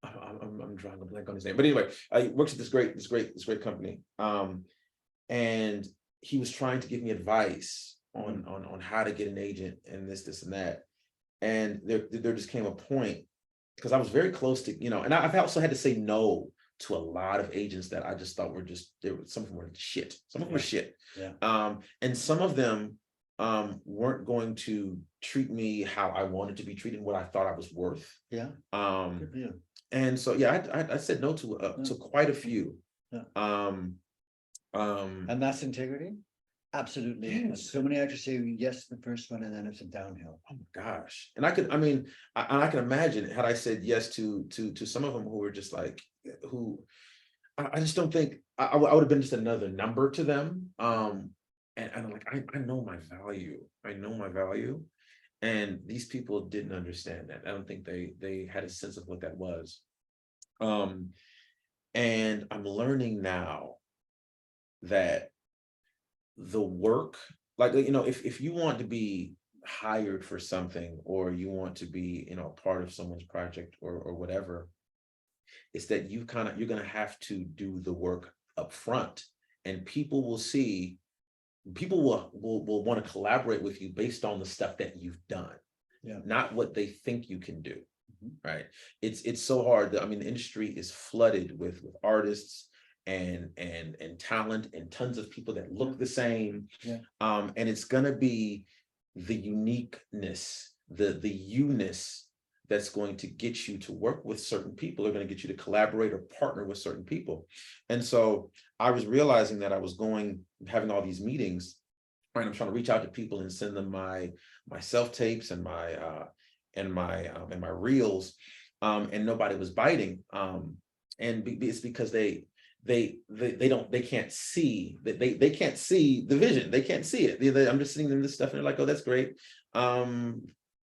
I'm drawing a blank on his name, but anyway, he works at this great company. And he was trying to give me advice on how to get an agent and this and that. And there just came a point, because I was very close to, and I've also had to say no to a lot of agents that I just thought were some of them were shit. Some of them were shit. Yeah. And some of them weren't going to treat me how I wanted to be treated, what I thought I was worth. Yeah. And so I said no to quite a few. Yeah. And that's integrity. Absolutely. Yes. So many actors say yes to the first one, and then it's a downhill. Oh my gosh. And I can imagine, had I said yes to some of them who were just like, who I just don't think I would have been just another number to them. And I'm like, I know my value. I know my value. And these people didn't understand that. I don't think they had a sense of what that was. And I'm learning now that the work, like, if you want to be hired for something, or you want to be, part of someone's project or whatever, it's that you're going to have to do the work up front, and people will want to collaborate with you based on the stuff that you've done, not what they think you can do. Right. It's so hard. The industry is flooded with artists and talent and tons of people that look the same. And it's gonna be the uniqueness, the you-ness that's going to get you to work with certain people, are going to get you to collaborate or partner with certain people. And so I was realizing that I was having all these meetings, right? I'm trying to reach out to people and send them my self-tapes and my reels, and nobody was biting. And it's because they can't see that they can't see the vision. They can't see it. I'm just sending them this stuff and they're like, oh, that's great.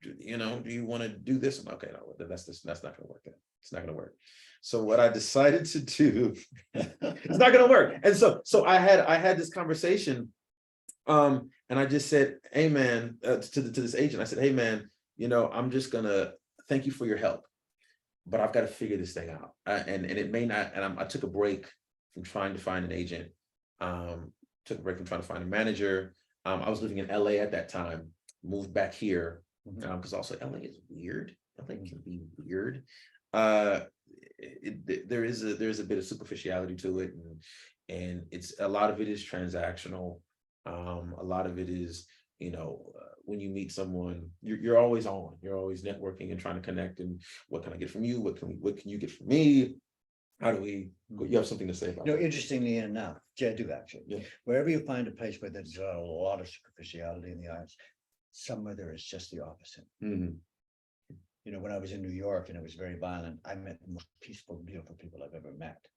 Do you want to do this? Okay, no, that's not going to work. It's not going to work. So what I decided to do, it's not going to work. And so I had this conversation, and I just said, hey man, to this agent, I said, hey man, I'm just gonna thank you for your help, but I've got to figure this thing out. And it may not, and I took a break from trying to find an agent, took a break from trying to find a manager. I was living in LA at that time, moved back here, because also LA is weird. LA can be weird. There is a bit of superficiality to it, and it's a lot of it is transactional. A lot of it is, when you meet someone, you're always you're always networking and trying to connect. And what can I get from you? What can you get from me? How do we? You have something to say about that? Interestingly enough, I do actually. Yeah. Wherever you find a place where there's a lot of superficiality in the arts, somewhere there is just the opposite. When I was in New York and it was very violent, I met the most peaceful, beautiful people I've ever met.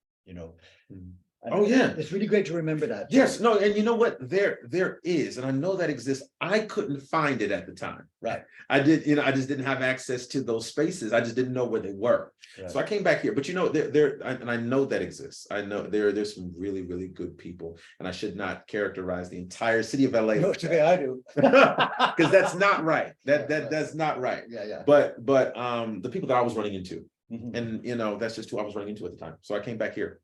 Oh yeah. It's really great to remember that. Yes, no, and you know what? There is, and I know that exists. I couldn't find it at the time. Right. I did, I just didn't have access to those spaces. I just didn't know where they were. Right. So I came back here. But and I know that exists. I know there's some really, really good people, and I should not characterize the entire city of LA. No, it's okay, I do. Because that's not right. That's not right. Yeah. But the people that I was running into, Mhm. and that's just who I was running into at the time. So I came back here.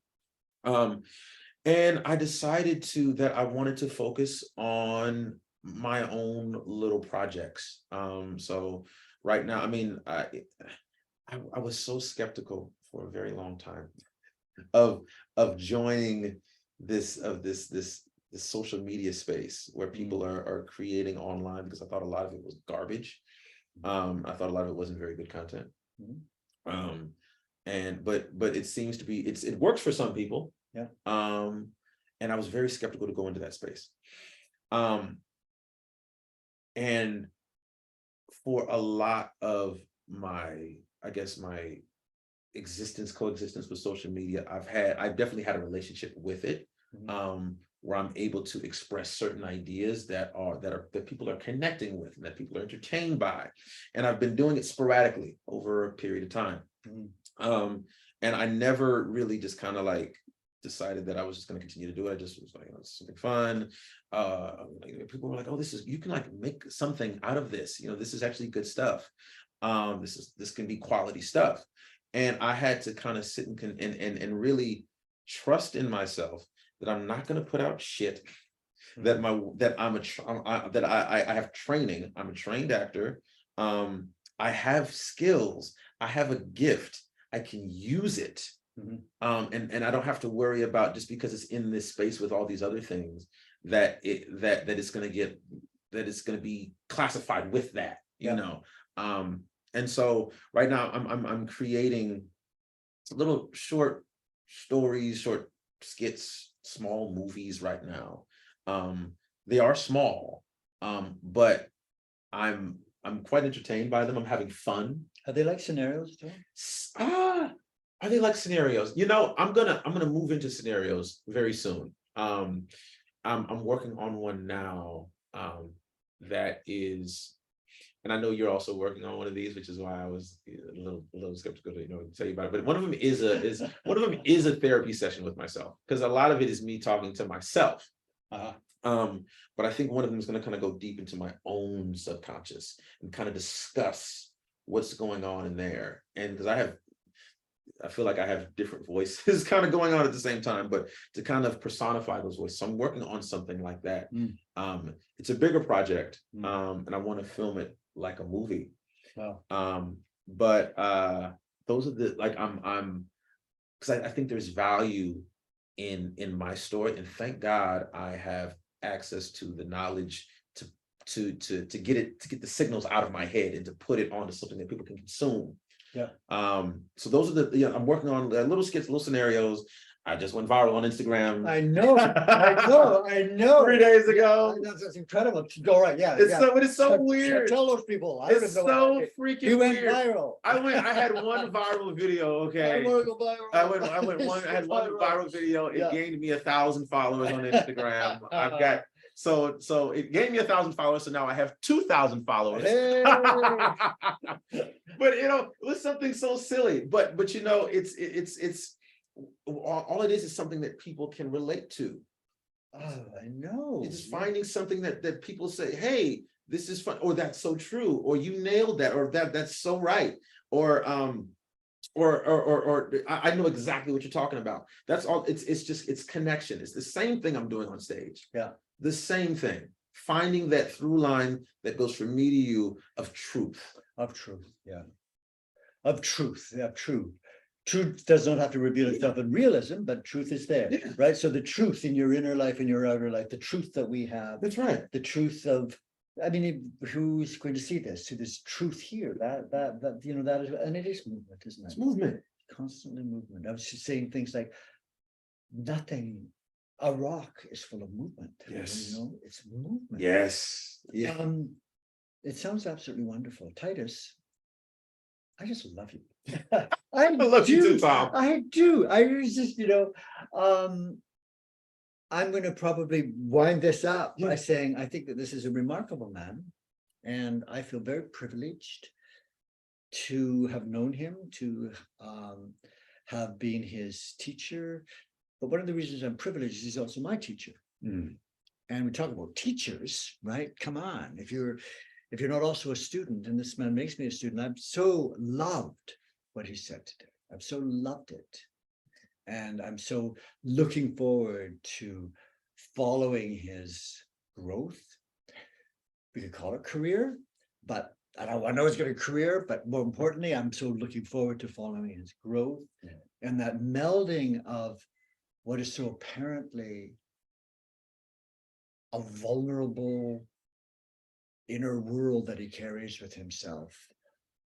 And I decided that I wanted to focus on my own little projects. So right now, I mean, I was so skeptical for a very long time of joining this social media space where people are creating online, because I thought a lot of it was garbage. I thought a lot of it wasn't very good content. But it seems to be, it works for some people. Yeah. And I was very skeptical to go into that space. And for a lot of my coexistence with social media, I definitely had a relationship with it, where I'm able to express certain ideas that people are connecting with, and that people are entertained by. And I've been doing it sporadically over a period of time. And I never really just kind of like decided that I was just going to continue to do it. I just was like, it's something fun. People were like, oh, you can like make something out of this. This is actually good stuff. This can be quality stuff. And I had to kind of sit and really trust in myself that I'm not going to put out shit, that I have training. I'm a trained actor. I have skills. I have a gift. I can use it. And I don't have to worry about, just because it's in this space with all these other things, that it's going to be classified with that, you know. And so right now I'm creating little short stories, short skits, small movies right now. They are small, but I'm quite entertained by them. I'm having fun. Are they like scenarios too? Are they like scenarios? I'm gonna move into scenarios very soon. I'm working on one now, that is, and I know you're also working on one of these, which is why I was a little skeptical to tell you about it. But one of them is a therapy session with myself, because a lot of it is me talking to myself. But I think one of them is going to kind of go deep into my own subconscious and kind of discuss what's going on in there. And because I feel like I have different voices kind of going on at the same time, but to kind of personify those voices. So I'm working on something like that. It's a bigger project, and I want to film it like a movie. Wow. But those are the, like, I'm because I think there's value in my story, and thank God I have access to the knowledge to get the signals out of my head and to put it onto something that people can consume. Yeah. So those are the, I'm working on little skits, little scenarios. I just went viral on Instagram. I know. 3 days ago. That's incredible. Go right, yeah. It's so weird. Tell those people. It's so freaking you went weird. viral. I had one viral video. Okay. I had one viral video. It gained me 1,000 followers on Instagram. I've got. So it gave me 1,000 followers. So now I have 2,000 followers. Hey. But it was something so silly. But it's all it is something that people can relate to. Oh, I know. It's finding something that people say, hey, this is fun, or that's so true, or you nailed that, or that's so right, or I know exactly what you're talking about. That's all. It's connection. It's the same thing I'm doing on stage. Yeah. The same thing. Finding that through line that goes from me to you of truth. Of truth. Yeah. Of truth. Yeah. True. Truth does not have to reveal itself in realism, but truth is there, right? So the truth in your inner life and your outer life, the truth that we have. That's right. The truth of, I mean, who's going to see this? To this truth here, that is, and it is movement, isn't it? It's movement. Constantly movement. I was just saying things like, nothing, a rock is full of movement. Yes. It's movement. Yes. Yeah. It sounds absolutely wonderful. Titus, I just love you. I love you too, Tom. I do. I was just, I'm going to probably wind this up by saying I think that this is a remarkable man, and I feel very privileged to have known him, to have been his teacher. But one of the reasons I'm privileged is he's also my teacher. And we talk about teachers, right? Come on, if you're not also a student, and this man makes me a student, I've so loved what he said today. I've so loved it. And I'm so looking forward to following his growth. We could call it career, but I know it's going to be career, but more importantly, I'm so looking forward to following his growth and that melding of what is so apparently a vulnerable inner world that he carries with himself,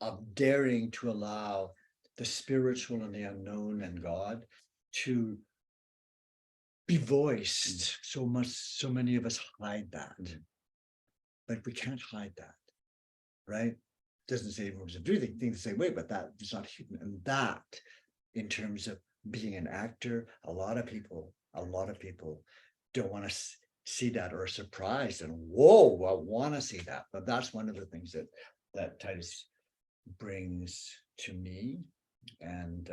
of daring to allow the spiritual and the unknown and God to be voiced. So many of us hide that, but we can't hide that, right? Doesn't say everyone's doing things the same way, but that is not hidden. And that, in terms of being an actor, a lot of people don't want to see that, or are surprised and whoa, I want to see that. But that's one of the things that Titus brings to me. And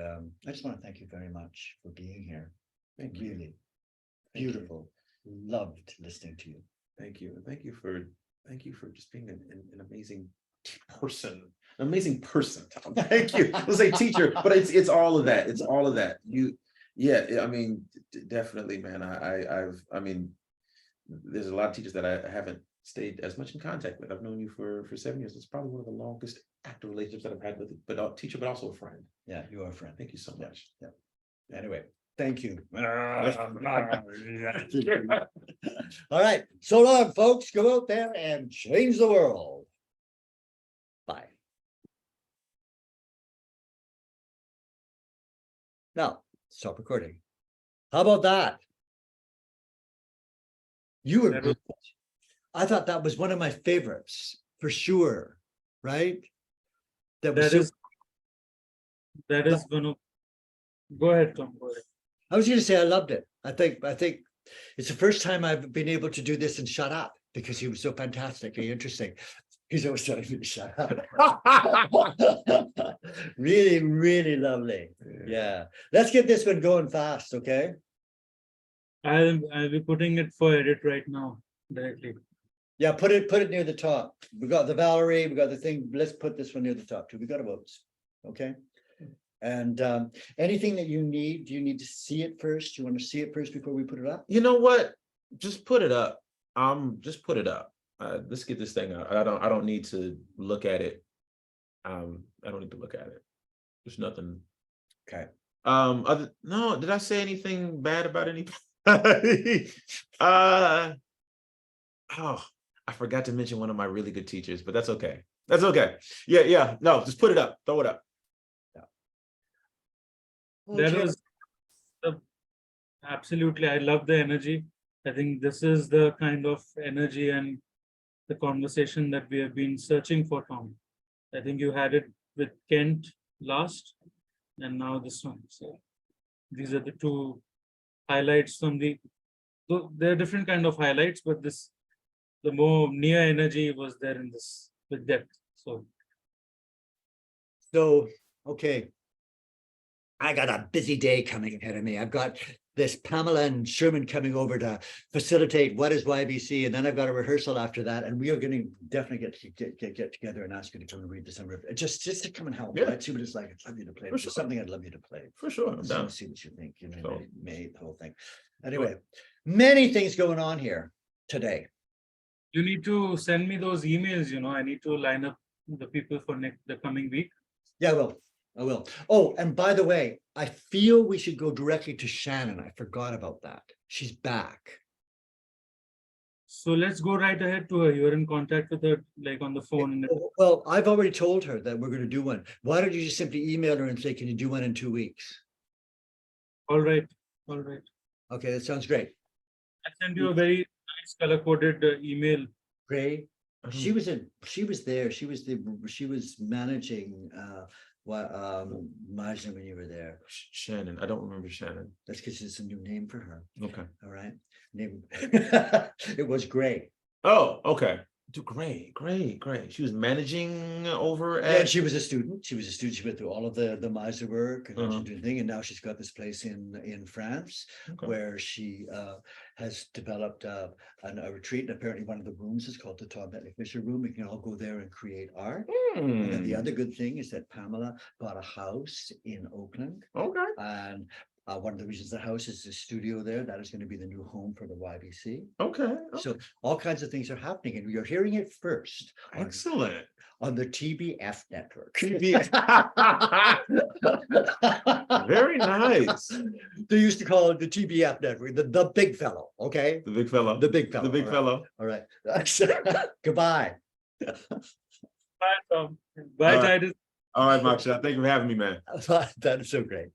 I just want to thank you very much for being here. Thank you. Really beautiful. Loved listening to you. Thank you. Thank you for just being an amazing person. An amazing person, Tom. Thank you. I was a teacher, but it's all of that. It's all of that. I mean, definitely, man. I mean, there's a lot of teachers that I haven't stayed as much in contact with. I've known you for 7 years. It's probably one of the longest active relationships that I've had with a teacher, but also a friend. Yeah, you are a friend. Thank you so much. Yeah. Anyway, thank you. All right. So long, folks. Go out there and change the world. Bye. Now, stop recording. How about that? You were good. I thought that was one of my favorites for sure, right? That is going to go ahead, Tom. Go ahead. I was going to say I loved it. I think it's the first time I've been able to do this and shut up, because he was so fantastically interesting. He's always telling me to shut up. Really, really lovely. Yeah. Let's get this one going fast, okay? I'll be putting it for edit right now directly. Yeah, put it near the top. We got the Valerie, we got the thing. Let's put this one near the top too. We got a votes. Okay. And anything that you need, do you need to see it first? Do you want to see it first before we put it up? You know what? Just put it up. Just put it up. Let's get this thing out. I don't need to look at it. I don't need to look at it. There's nothing. Okay. No, did I say anything bad about anybody? I forgot to mention one of my really good teachers, but that's okay. That's okay. Yeah. No, just put it up. Throw it up. That was absolutely. I love the energy. I think this is the kind of energy and the conversation that we have been searching for, Tom. I think you had it with Kent last, and now this one. So these are the two highlights from there are different kind of highlights, but the more near energy was there in this with depth. So okay. I got a busy day coming ahead of me. I've got this Pamela and Sherman coming over to facilitate What is YBC, and then I've got a rehearsal after that, and we are going to definitely get together and ask you to come and read the summer. Just to come and help. Right? See what it's like. I'd love you to play. It's something I'd love you to play. For sure. I'm down. See what you think. You know, May the whole thing. Anyway, many things going on here today. You need to send me those emails. I need to line up the people for the coming week. Yeah, I will. Oh, and by the way, I feel we should go directly to Shannon. I forgot about that. She's back. So let's go right ahead to her. You're in contact with her, like on the phone. Well, I've already told her that we're going to do one. Why don't you just simply email her and say, can you do one in 2 weeks? All right. Okay, that sounds great. I sent you a very nice color-coded email. Great. She was there. She was managing Majda, when you were there. Shannon. I don't remember Shannon. That's because it's a new name for her. Okay. All right. Name. It was Gray. Oh, okay. Great. She was managing over Yeah, at. she was a student. She went through all of the Majda work and Uh-huh. she's doing thing. And now she's got this place in France Okay. where she has developed a retreat. And apparently one of the rooms is called the Yat-Bentley Fisher Room. We can all go there and create art. And then the Hmm. other good thing is that Pamela bought a house in Oakland. Okay. And one of the reasons the house is the studio there, that is going to be the new home for the YBC. Okay. So all kinds of things are happening, and we are hearing it first Excellent. on the TBF network. Very nice. They used to call it the TBF network, the big fellow. Okay, The big fellow. the big fellow. The big fellow. All right. Goodbye. Bye, Tom. Bye, All right. Titus. All right, Maksha. Thank you for having me, man. That is so great.